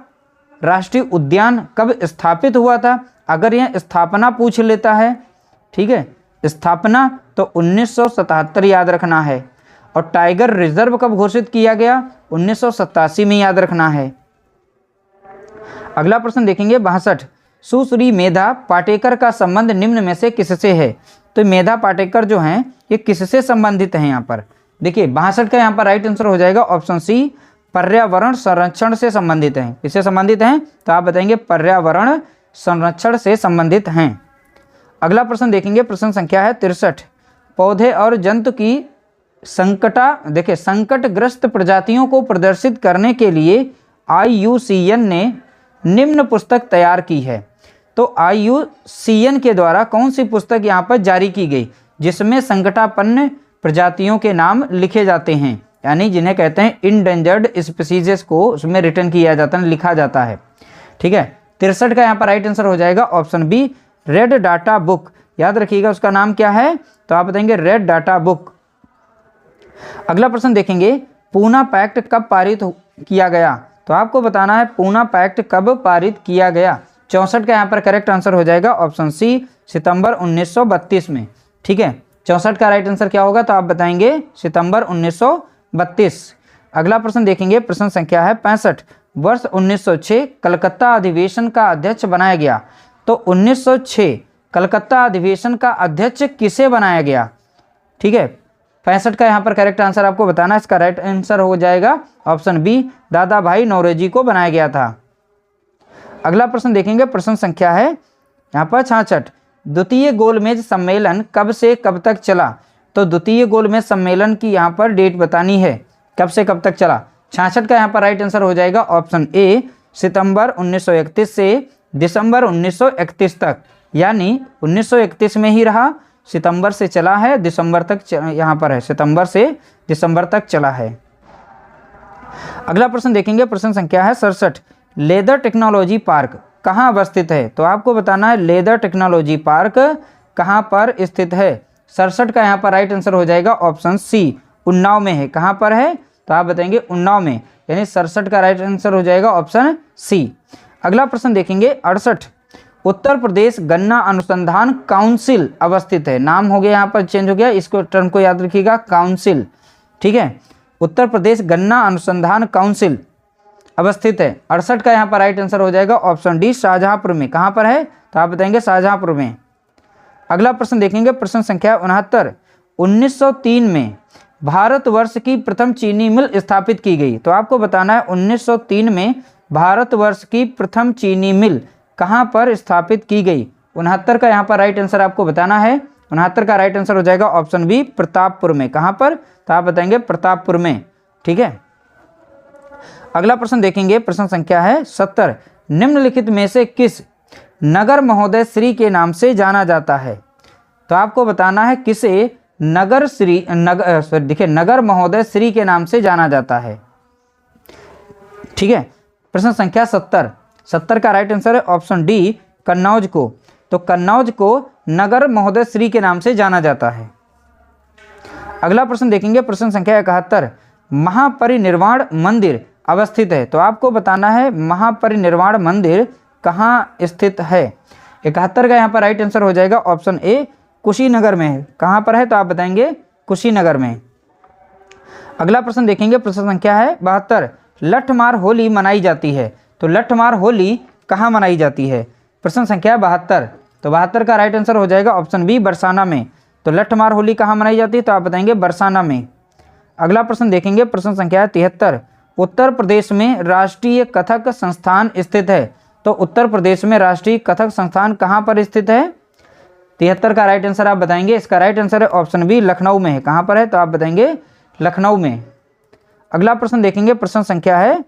राष्ट्रीय उद्यान कब स्थापित हुआ था? अगर यह स्थापना पूछ लेता है, ठीक है, स्थापना, तो 1977 याद रखना है। और टाइगर रिजर्व कब घोषित किया गया? 1987 में याद रखना है। अगला प्रश्न देखेंगे 62। सुश्री मेधा पाटेकर का संबंध निम्न में से किससे है? तो मेधा पाटेकर जो हैं ये किससे संबंधित हैं? यहाँ पर देखिए 62 का यहाँ पर राइट आंसर हो जाएगा ऑप्शन सी, पर्यावरण संरक्षण से संबंधित हैं। किससे संबंधित हैं? तो आप बताएंगे पर्यावरण संरक्षण से संबंधित हैं। अगला प्रश्न देखेंगे, प्रश्न संख्या है 63। पौधे और जंतु की संकटग्रस्त प्रजातियों को प्रदर्शित करने के लिए IUCN ने निम्न पुस्तक तैयार की है। तो IUCN के द्वारा कौन सी पुस्तक यहाँ पर जारी की गई जिसमें संकटापन्न प्रजातियों के नाम लिखे जाते हैं, यानी जिन्हें कहते हैं इंडेंजर्ड स्पीसीज को उसमें रिटर्न किया जाता है, लिखा जाता है, ठीक है। 63 का यहाँ पर राइट आंसर हो जाएगा option B, red data book. याद रखिएगा उसका नाम क्या है? तो आप बताएंगे रेड डाटा बुक। अगला प्रश्न देखेंगे, पूना पैक्ट कब पारित किया गया? तो आपको बताना है पूना पैक्ट कब पारित किया गया। 64 का यहाँ पर करेक्ट आंसर हो जाएगा ऑप्शन सी, सितंबर 1932 में, ठीक है। 64 का राइट आंसर क्या होगा? तो आप बताएंगे सितंबर 1932। अगला प्रश्न देखेंगे, प्रश्न संख्या है 65। वर्ष 1906 कलकत्ता अधिवेशन का अध्यक्ष बनाया गया। तो 1906 कलकत्ता अधिवेशन का अध्यक्ष किसे बनाया गया? ठीक है, 65 का यहाँ पर करेक्ट आंसर आपको बताना है। इसका राइट आंसर हो जाएगा ऑप्शन बी, दादा भाई नौरोजी को बनाया गया था। अगला प्रश्न देखेंगे, प्रश्न संख्या है यहाँ पर 66। द्वितीय गोलमेज सम्मेलन कब से कब तक चला? तो द्वितीय गोलमेज सम्मेलन की यहाँ पर डेट बतानी है, कब से कब तक चला। 66 का यहाँ पर राइट आंसर हो जाएगा ऑप्शन ए, सितंबर 1931 से दिसंबर 1931 तक, यानी 1931 में ही रहा, सितंबर से चला है दिसंबर तक, यहाँ पर है सितंबर से दिसंबर तक चला है। अगला प्रश्न देखेंगे, प्रश्न संख्या है 67। लेदर टेक्नोलॉजी पार्क कहाँ अवस्थित है? तो आपको बताना है लेदर टेक्नोलॉजी पार्क कहाँ पर स्थित है। 67 का यहाँ पर राइट आंसर हो जाएगा ऑप्शन सी, उन्नाव में है। कहाँ पर है? तो आप बताएंगे उन्नाव में, यानी 67 का राइट आंसर हो जाएगा ऑप्शन सी। अगला प्रश्न देखेंगे 68। उत्तर प्रदेश गन्ना अनुसंधान काउंसिल अवस्थित है। नाम हो गया यहाँ पर चेंज हो गया, इसको टर्म को याद रखिएगा, काउंसिल, ठीक है। उत्तर प्रदेश गन्ना अनुसंधान काउंसिल अवस्थित है। 68 का यहाँ पर राइट आंसर हो जाएगा ऑप्शन डी, शाहजहांपुर में। कहाँ पर है? तो आप बताएंगे शाहजहांपुर में। अगला प्रश्न देखेंगे, प्रश्न संख्या 69। 1903 में भारतवर्ष की प्रथम चीनी मिल स्थापित की गई। तो आपको बताना है 1903 में भारतवर्ष की प्रथम चीनी मिल कहाँ पर स्थापित की गई। 69 का यहाँ पर राइट आंसर आपको बताना है। 69 का राइट आंसर हो जाएगा ऑप्शन बी, प्रतापपुर में। कहाँ पर? तो आप बताएंगे प्रतापपुर में, ठीक है। अगला प्रश्न देखेंगे, प्रश्न संख्या है 70। निम्नलिखित में से किस नगर महोदय श्री के नाम से जाना जाता है? तो आपको बताना है किसे नगर महोदय श्री के नाम से जाना जाता है, ठीक है। प्रश्न संख्या 70 का राइट आंसर है ऑप्शन डी, कन्नौज को। तो कन्नौज को नगर महोदय श्री के नाम से जाना जाता है। अगला प्रश्न देखेंगे, प्रश्न संख्या 71। महापरिनिर्वाण मंदिर अवस्थित है। तो आपको बताना है महापरिनिर्वाण मंदिर कहाँ स्थित है। 71 का यहाँ पर राइट आंसर हो जाएगा ऑप्शन ए, कुशीनगर में है। कहाँ पर है? तो आप बताएंगे कुशीनगर में। अगला प्रश्न देखेंगे, प्रश्न संख्या है 72। लठमार होली मनाई जाती है। तो लठमार होली कहाँ मनाई जाती है? प्रश्न संख्या 72। तो 72 का राइट आंसर हो जाएगा ऑप्शन बी, बरसाना में। तो लठमार होली कहाँ मनाई जाती है? तो आप बताएंगे बरसाना में। अगला प्रश्न देखेंगे, प्रश्न संख्या 73। उत्तर प्रदेश में राष्ट्रीय कथक संस्थान स्थित है। तो उत्तर प्रदेश में राष्ट्रीय कथक संस्थान कहाँ पर स्थित है? 73 का राइट आंसर आप बताएंगे। इसका राइट आंसर है ऑप्शन बी, लखनऊ में है। कहाँ पर है? तो आप बताएंगे लखनऊ में। अगला प्रश्न देखेंगे, प्रश्न संख्या है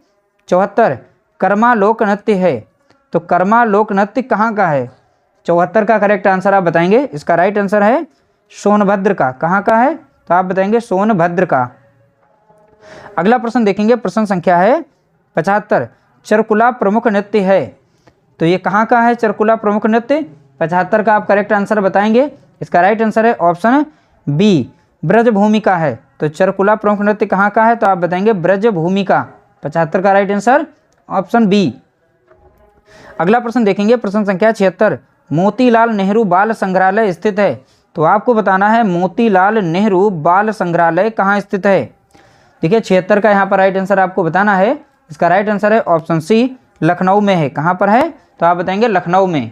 74। कर्मा लोक नृत्य है। तो कर्मा लोक नृत्य कहाँ का है? 74 का करेक्ट आंसर आप बताएंगे। इसका राइट आंसर है सोनभद्र का। कहाँ का है? तो आप बताएंगे सोनभद्र का। अगला प्रश्न देखेंगे, प्रश्न संख्या है 75। चरकुला प्रमुख नृत्य है। तो ये कहाँ का है चरकुला प्रमुख नृत्य? 75 का आप करेक्ट आंसर बताएंगे। इसका राइट आंसर है ऑप्शन बी, ब्रजभूमि का है। तो चरकुला प्रमुख नृत्य कहाँ का है? तो आप बताएंगे ब्रजभूमि का। 75 का राइट आंसर ऑप्शन बी। अगला प्रश्न देखेंगे, प्रश्न संख्या 76। मोतीलाल नेहरू बाल संग्रहालय स्थित है। तो आपको बताना है मोतीलाल नेहरू बाल संग्रहालय कहाँ स्थित है। देखिए 76 का यहाँ पर राइट आंसर आपको बताना है। इसका राइट आंसर है ऑप्शन सी, लखनऊ में है। कहाँ पर है? तो आप बताएंगे लखनऊ में।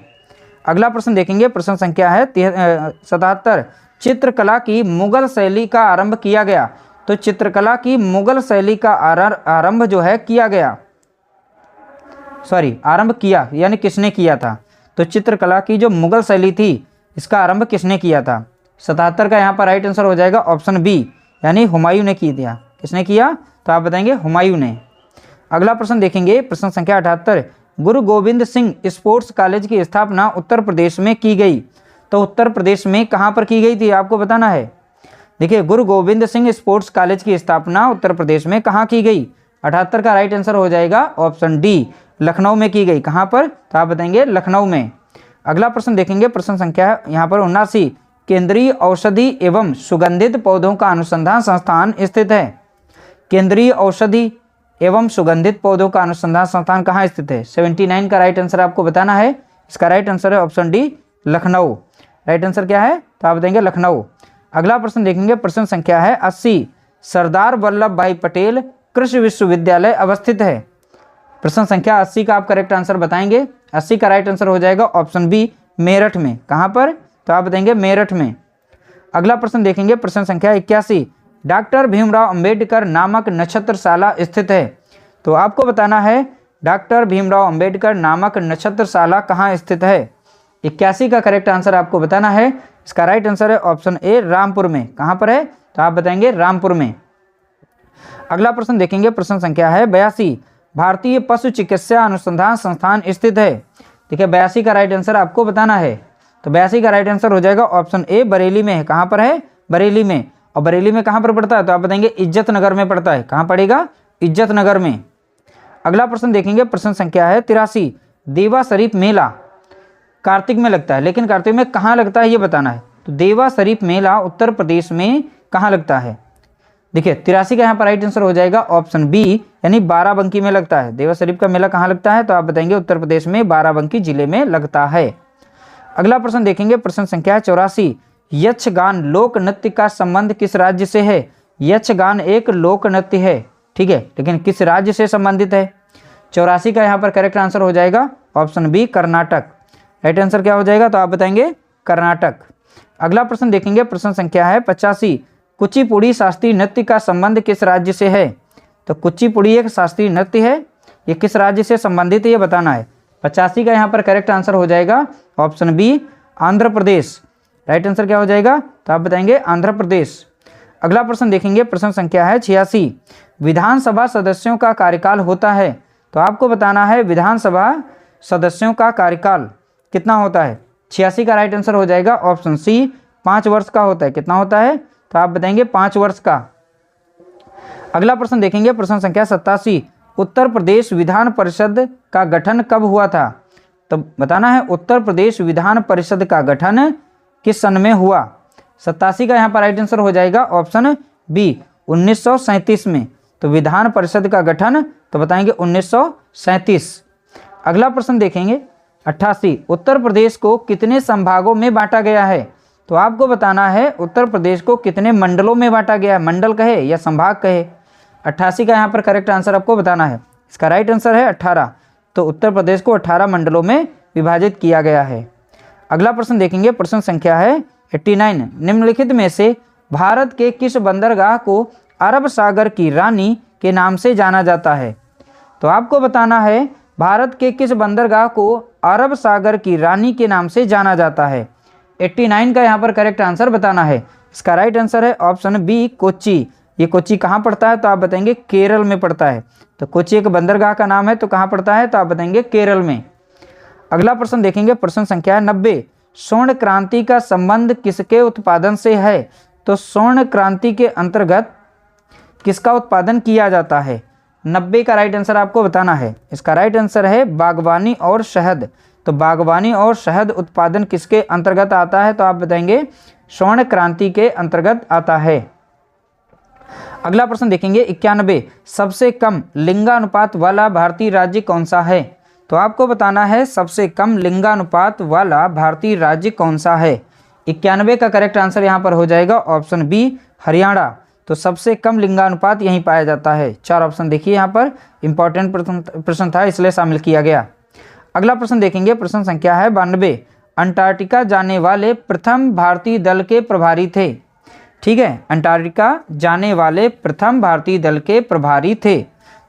अगला प्रश्न देखेंगे, प्रश्न संख्या है 77। चित्रकला की मुगल शैली का आरंभ किया गया। तो चित्रकला की मुगल शैली का आरंभ जो है किया गया, आरंभ किया यानी किसने किया था? तो चित्रकला की जो मुगल शैली थी इसका आरंभ किसने किया था? 77 का यहाँ पर राइट आंसर हो जाएगा ऑप्शन बी, यानी हुमायूं ने की दिया। किसने किया? तो आप बताएंगे हुमायूं ने। अगला प्रश्न देखेंगे, प्रश्न संख्या 78। गुरु गोविंद सिंह स्पोर्ट्स कॉलेज की स्थापना उत्तर प्रदेश में की गई। तो उत्तर प्रदेश में कहाँ पर की गई थी आपको बताना है। देखिए गुरु गोविंद सिंह स्पोर्ट्स कॉलेज की स्थापना उत्तर प्रदेश में कहाँ की गई? 78 का राइट आंसर हो जाएगा ऑप्शन डी, लखनऊ में की गई। कहाँ पर? तो आप बताएंगे लखनऊ में। अगला प्रश्न देखेंगे, प्रश्न संख्या यहाँ पर 79। केंद्रीय औषधि एवं सुगंधित पौधों का अनुसंधान संस्थान स्थित है। केंद्रीय औषधि एवं सुगंधित पौधों का अनुसंधान संस्थान कहाँ स्थित है? 79 का राइट आंसर आपको बताना है। इसका राइट आंसर है option D, Lucknow. Right answer क्या है? तो आप बताएंगे लखनऊ। अगला प्रश्न देखेंगे, प्रश्न संख्या है 80। सरदार वल्लभ भाई पटेल कृषि विश्वविद्यालय अवस्थित है। प्रश्न संख्या 80 का आप करेक्ट आंसर बताएंगे। 80 का राइट आंसर हो जाएगा ऑप्शन बी, मेरठ में। कहाँ पर? तो आप बताएंगे मेरठ में। अगला प्रश्न देखेंगे, प्रश्न संख्या 81। डॉक्टर भीमराव अंबेडकर नामक नक्षत्रशाला स्थित है। तो आपको बताना है डॉक्टर भीमराव अंबेडकर नामक नक्षत्रशाला कहाँ स्थित है। 81 का करेक्ट आंसर आपको बताना है। इसका राइट आंसर है ऑप्शन ए, रामपुर में। कहाँ पर है? तो आप बताएंगे रामपुर में। अगला प्रश्न देखेंगे, प्रश्न संख्या है 82। भारतीय पशु चिकित्सा अनुसंधान संस्थान स्थित है। देखिए 82 का राइट आंसर आपको बताना है। तो 82 का राइट आंसर हो जाएगा ऑप्शन ए, बरेली में है। कहाँ पर है? बरेली में। और बरेली में कहाँ पर पड़ता है? तो आप बताएंगे इज्जत नगर में पड़ता है। कहाँ पड़ेगा? इज्जत नगर में। अगला प्रश्न देखेंगे, प्रश्न संख्या है 83। देवा शरीफ मेला कार्तिक में लगता है, लेकिन कार्तिक में कहाँ लगता है ये बताना है। तो देवा शरीफ मेला उत्तर प्रदेश में कहाँ लगता है? देखिए 83 का यहाँ पर राइट आंसर हो जाएगा ऑप्शन बी, यानी बाराबंकी में लगता है। देवा शरीफ का मेला कहाँ लगता है? तो आप बताएंगे उत्तर प्रदेश में बाराबंकी जिले में लगता है। अगला प्रश्न देखेंगे, प्रश्न संख्या 84। यक्षगान लोक नृत्य का संबंध किस राज्य से है? यक्षगान एक लोक नृत्य है, ठीक है, लेकिन किस राज्य से संबंधित है? 84 का यहाँ पर करेक्ट आंसर हो जाएगा option B, Karnataka. Right answer क्या हो जाएगा? तो आप बताएंगे कर्नाटक। अगला प्रश्न देखेंगे, प्रश्न संख्या है 85। कुचिपुड़ी शास्त्रीय नृत्य का संबंध किस राज्य से है? तो कुचिपुड़ी एक शास्त्रीय नृत्य है, ये किस राज्य से संबंधित है ये बताना है। 85 का यहाँ पर करेक्ट आंसर हो जाएगा option B, Andhra Pradesh. Right answer क्या हो जाएगा? तो आप बताएंगे आंध्र प्रदेश। अगला प्रश्न देखेंगे, प्रश्न संख्या है 86। विधानसभा सदस्यों का कार्यकाल होता है, तो आपको बताना है विधानसभा सदस्यों का कार्यकाल कितना होता है। 86 का राइट आंसर हो जाएगा ऑप्शन सी, 5 वर्ष का होता है। कितना होता है? तो आप बताएंगे 5 वर्ष का। अगला प्रश्न देखेंगे, प्रश्न संख्या 87। उत्तर प्रदेश विधान परिषद का गठन कब हुआ था? तो बताना है उत्तर प्रदेश विधान परिषद का गठन किस सन में हुआ। 87 का यहाँ पर राइट आंसर हो जाएगा ऑप्शन बी, 1937 में। तो विधान परिषद का गठन तो बताएंगे 1937। अगला प्रश्न देखेंगे 88। उत्तर प्रदेश को कितने संभागों में बांटा गया है? तो आपको बताना है उत्तर प्रदेश को कितने मंडलों में बांटा गया है, मंडल कहे या संभाग कहे। 88 का यहाँ पर करेक्ट आंसर आपको बताना है। इसका राइट आंसर है 18। तो उत्तर प्रदेश को 18 मंडलों में विभाजित किया गया है। अगला प्रश्न देखेंगे, प्रश्न संख्या है 89। निम्नलिखित में से भारत के किस बंदरगाह को अरब सागर की रानी के नाम से जाना जाता है? तो आपको बताना है भारत के किस बंदरगाह को अरब सागर की रानी के नाम से जाना जाता है। 89 का यहाँ पर करेक्ट आंसर बताना है। इसका राइट आंसर है ऑप्शन बी, कोच्चि। ये कोच्चि कहाँ पड़ता है? तो आप बताएंगे केरल में पड़ता है। तो कोच्चि एक बंदरगाह का नाम है, तो कहाँ पड़ता है? तो आप बताएंगे केरल में। अगला प्रश्न देखेंगे, प्रश्न संख्या 90। स्वर्ण क्रांति का संबंध किसके उत्पादन से है? तो स्वर्ण क्रांति के अंतर्गत किसका उत्पादन किया जाता है? 90 का राइट आंसर आपको बताना है। इसका राइट आंसर है बागवानी और शहद। तो बागवानी और शहद उत्पादन किसके अंतर्गत आता है? तो आप बताएंगे स्वर्ण क्रांति के अंतर्गत आता है। अगला प्रश्न देखेंगे 91। सबसे कम लिंगानुपात वाला भारतीय राज्य कौन सा है? तो आपको बताना है सबसे कम लिंगानुपात वाला भारतीय राज्य कौन सा है। 91 का करेक्ट आंसर यहाँ पर हो जाएगा ऑप्शन बी, हरियाणा। तो सबसे कम लिंगानुपात यहीं पाया जाता है। 4 ऑप्शन देखिए यहाँ पर, इंपॉर्टेंट प्रश्न था इसलिए शामिल किया गया। अगला प्रश्न देखेंगे, प्रश्न संख्या है 92। अंटार्कटिका जाने वाले प्रथम भारतीय दल के प्रभारी थे। ठीक है, अंटार्कटिका जाने वाले प्रथम भारतीय दल के प्रभारी थे।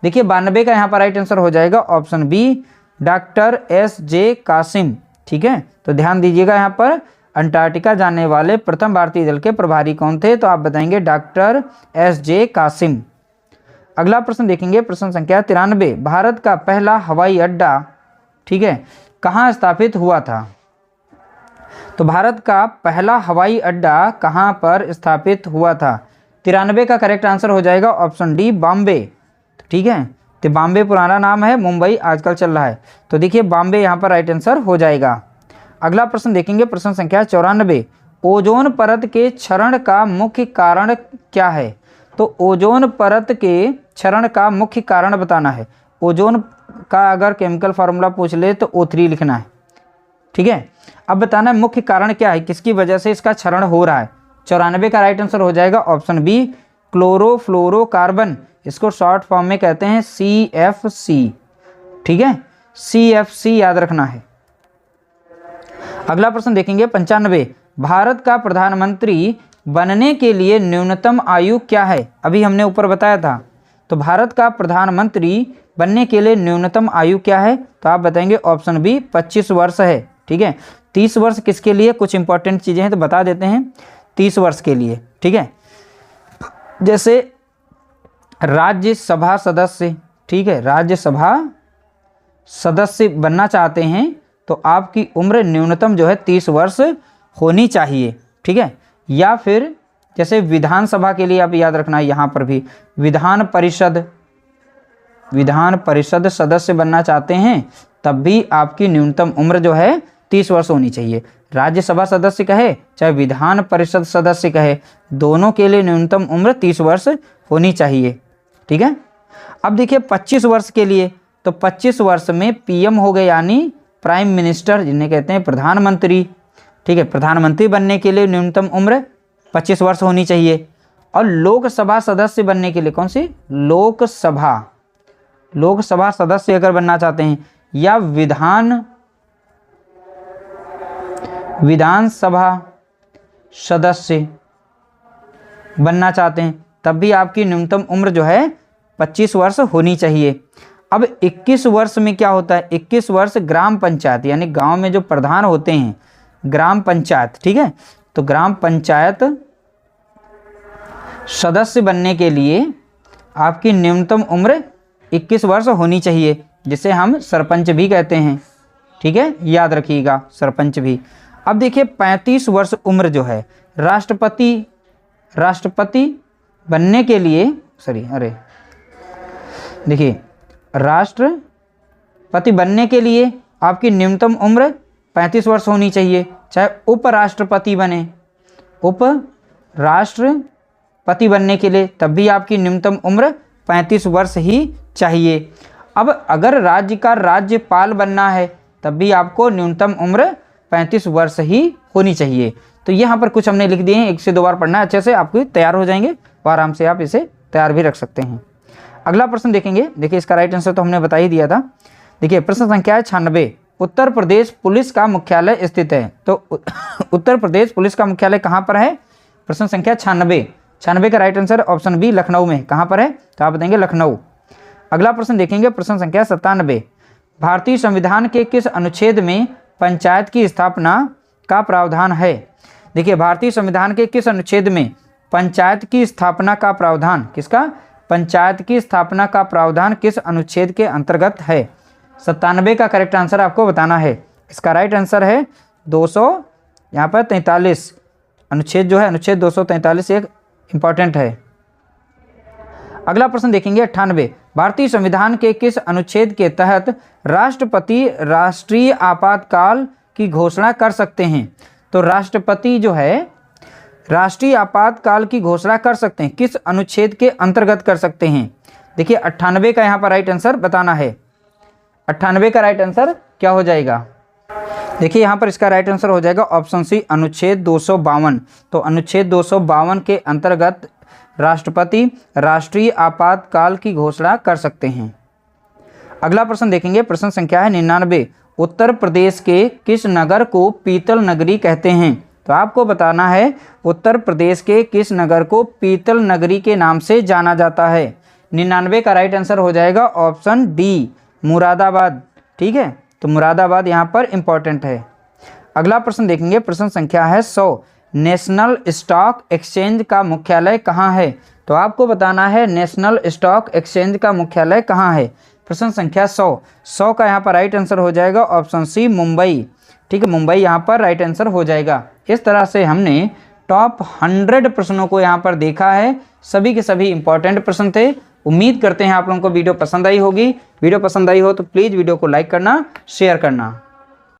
देखिए 92 का यहाँ पर राइट आंसर हो जाएगा option B, doctor SJ. Kasim. ठीक है, तो ध्यान दीजिएगा यहाँ पर अंटार्कटिका जाने वाले प्रथम भारतीय दल के प्रभारी कौन थे? तो आप बताएंगे डॉक्टर एस.जे. कासिम। अगला प्रश्न देखेंगे, प्रश्न संख्या 93। भारत का पहला हवाई अड्डा, ठीक है, कहाँ स्थापित हुआ था? तो भारत का पहला हवाई अड्डा कहाँ पर स्थापित हुआ था? 93 का करेक्ट आंसर हो जाएगा ऑप्शन डी, बॉम्बे। ठीक है, तो बॉम्बे पुराना नाम है, मुंबई आजकल चल रहा है। तो देखिए बॉम्बे यहाँ पर राइट आंसर हो जाएगा। अगला प्रश्न देखेंगे, प्रश्न संख्या 94। ओजोन परत के क्षरण का मुख्य कारण क्या है? तो ओजोन परत के क्षरण का मुख्य कारण बताना है। ओजोन का अगर केमिकल फार्मूला पूछ ले तो O3 लिखना है। ठीक है, अब बताना है मुख्य कारण क्या है, किसकी वजह से इसका क्षरण हो रहा है। 94 का राइट आंसर हो जाएगा ऑप्शन बी, क्लोरोफ्लोरोकार्बन। इसको शॉर्ट फॉर्म में कहते हैं CFC। ठीक है, CFC याद रखना है। अगला प्रश्न देखेंगे 95। भारत का प्रधानमंत्री बनने के लिए न्यूनतम आयु क्या है? अभी हमने ऊपर बताया था। तो भारत का प्रधानमंत्री बनने के लिए न्यूनतम आयु क्या है? तो आप बताएंगे ऑप्शन बी, 25 वर्ष है। ठीक है, 30 वर्ष किसके लिए? कुछ इंपॉर्टेंट चीज़ें हैं तो बता देते हैं। 30 वर्ष के लिए, ठीक है, जैसे राज्यसभा सदस्य, ठीक है, राज्यसभा सदस्य बनना चाहते हैं तो आपकी उम्र न्यूनतम जो है 30 वर्ष होनी चाहिए, ठीक है। या फिर जैसे विधानसभा के लिए आप याद रखना, यहाँ पर भी विधान परिषद सदस्य बनना चाहते हैं तब भी आपकी न्यूनतम उम्र जो है 30 वर्ष होनी चाहिए। राज्यसभा सदस्य कहे चाहे विधान परिषद सदस्य कहे, दोनों के लिए न्यूनतम उम्र 30 वर्ष होनी चाहिए, ठीक है। अब देखिए 25 वर्ष के लिए, तो 25 वर्ष में पीएम हो गए यानी प्राइम मिनिस्टर, जिन्हें कहते हैं प्रधानमंत्री, ठीक है। प्रधानमंत्री बनने के लिए न्यूनतम उम्र 25 वर्ष होनी चाहिए। और लोकसभा सदस्य बनने के लिए, कौन सी, लोकसभा सदस्य अगर बनना चाहते हैं या विधानसभा सदस्य बनना चाहते हैं तब भी आपकी न्यूनतम उम्र जो है 25 वर्ष होनी चाहिए। अब 21 वर्ष में क्या होता है, 21 वर्ष ग्राम पंचायत यानी गांव में जो प्रधान होते हैं, ग्राम पंचायत, ठीक है। तो ग्राम पंचायत सदस्य बनने के लिए आपकी न्यूनतम उम्र 21 वर्ष होनी चाहिए, जिसे हम सरपंच भी कहते हैं, ठीक है, याद रखिएगा, सरपंच भी। अब देखिए 35 वर्ष उम्र जो है राष्ट्रपति बनने के लिए, देखिए राष्ट्रपति बनने के लिए आपकी न्यूनतम उम्र 35 वर्ष होनी चाहिए। चाहे उपराष्ट्रपति बने, उपराष्ट्रपति बनने के लिए तब भी आपकी न्यूनतम उम्र 35 वर्ष ही चाहिए। अब अगर राज्य का राज्यपाल बनना है तब भी आपको न्यूनतम उम्र 35 वर्ष ही होनी चाहिए। तो यहाँ पर कुछ हमने लिख दिए हैं, 1 से 2 बार पढ़ना अच्छे से, आपको तैयार हो जाएंगे और आराम से आप इसे तैयार भी रख सकते हैं। अगला प्रश्न देखेंगे। देखिए इसका राइट आंसर तो हमने बता ही दिया था। देखिए प्रश्न संख्या है 96, उत्तर प्रदेश पुलिस का मुख्यालय स्थित है। तो उत्तर प्रदेश पुलिस का मुख्यालय कहाँ पर है? प्रश्न संख्या 96 का right answer option B Lucknow में। कहाँ पर है? तो आप बताएंगे लखनऊ। अगला प्रश्न देखेंगे, प्रश्न संख्या 97, भारतीय संविधान के किस अनुच्छेद में पंचायत की स्थापना का प्रावधान है? देखिए भारतीय संविधान के किस अनुच्छेद में पंचायत की स्थापना का प्रावधान, किसका? पंचायत की स्थापना का प्रावधान किस अनुच्छेद के अंतर्गत है? 97 का करेक्ट आंसर आपको बताना है। इसका राइट आंसर है 243। अनुच्छेद जो है अनुच्छेद 243 एक इंपॉर्टेंट है। अगला प्रश्न देखेंगे 98, भारतीय संविधान के किस अनुच्छेद के तहत राष्ट्रपति राष्ट्रीय आपातकाल की घोषणा कर सकते हैं? तो राष्ट्रपति जो है राष्ट्रीय आपातकाल की घोषणा कर सकते हैं, किस अनुच्छेद के अंतर्गत कर सकते हैं? देखिए 98 का यहाँ पर राइट आंसर बताना है। 98 का राइट आंसर क्या हो जाएगा? देखिए यहाँ पर इसका राइट आंसर हो जाएगा ऑप्शन सी, अनुच्छेद 252। तो अनुच्छेद 252 के अंतर्गत राष्ट्रपति राष्ट्रीय आपातकाल की घोषणा कर सकते हैं। अगला प्रश्न देखेंगे, प्रश्न संख्या है 99, उत्तर प्रदेश के किस नगर को पीतल नगरी कहते हैं? तो आपको बताना है उत्तर प्रदेश के किस नगर को पीतल नगरी के नाम से जाना जाता है। 99 का राइट आंसर हो जाएगा ऑप्शन डी, मुरादाबाद। ठीक है, तो मुरादाबाद यहाँ पर इंपॉर्टेंट है। अगला प्रश्न देखेंगे, प्रश्न संख्या है 100, नेशनल स्टॉक एक्सचेंज का मुख्यालय कहाँ है? तो आपको बताना है नेशनल स्टॉक एक्सचेंज का मुख्यालय कहाँ है। प्रश्न संख्या 100 का यहाँ पर राइट आंसर हो जाएगा ऑप्शन सी, मुंबई। ठीक है, मुंबई यहाँ पर राइट आंसर हो जाएगा। इस तरह से हमने टॉप 100 प्रश्नों को यहाँ पर देखा है। सभी के सभी इंपॉर्टेंट प्रश्न थे। उम्मीद करते हैं आप लोगों को वीडियो पसंद आई होगी। वीडियो पसंद आई हो तो प्लीज़ वीडियो को लाइक करना, शेयर करना।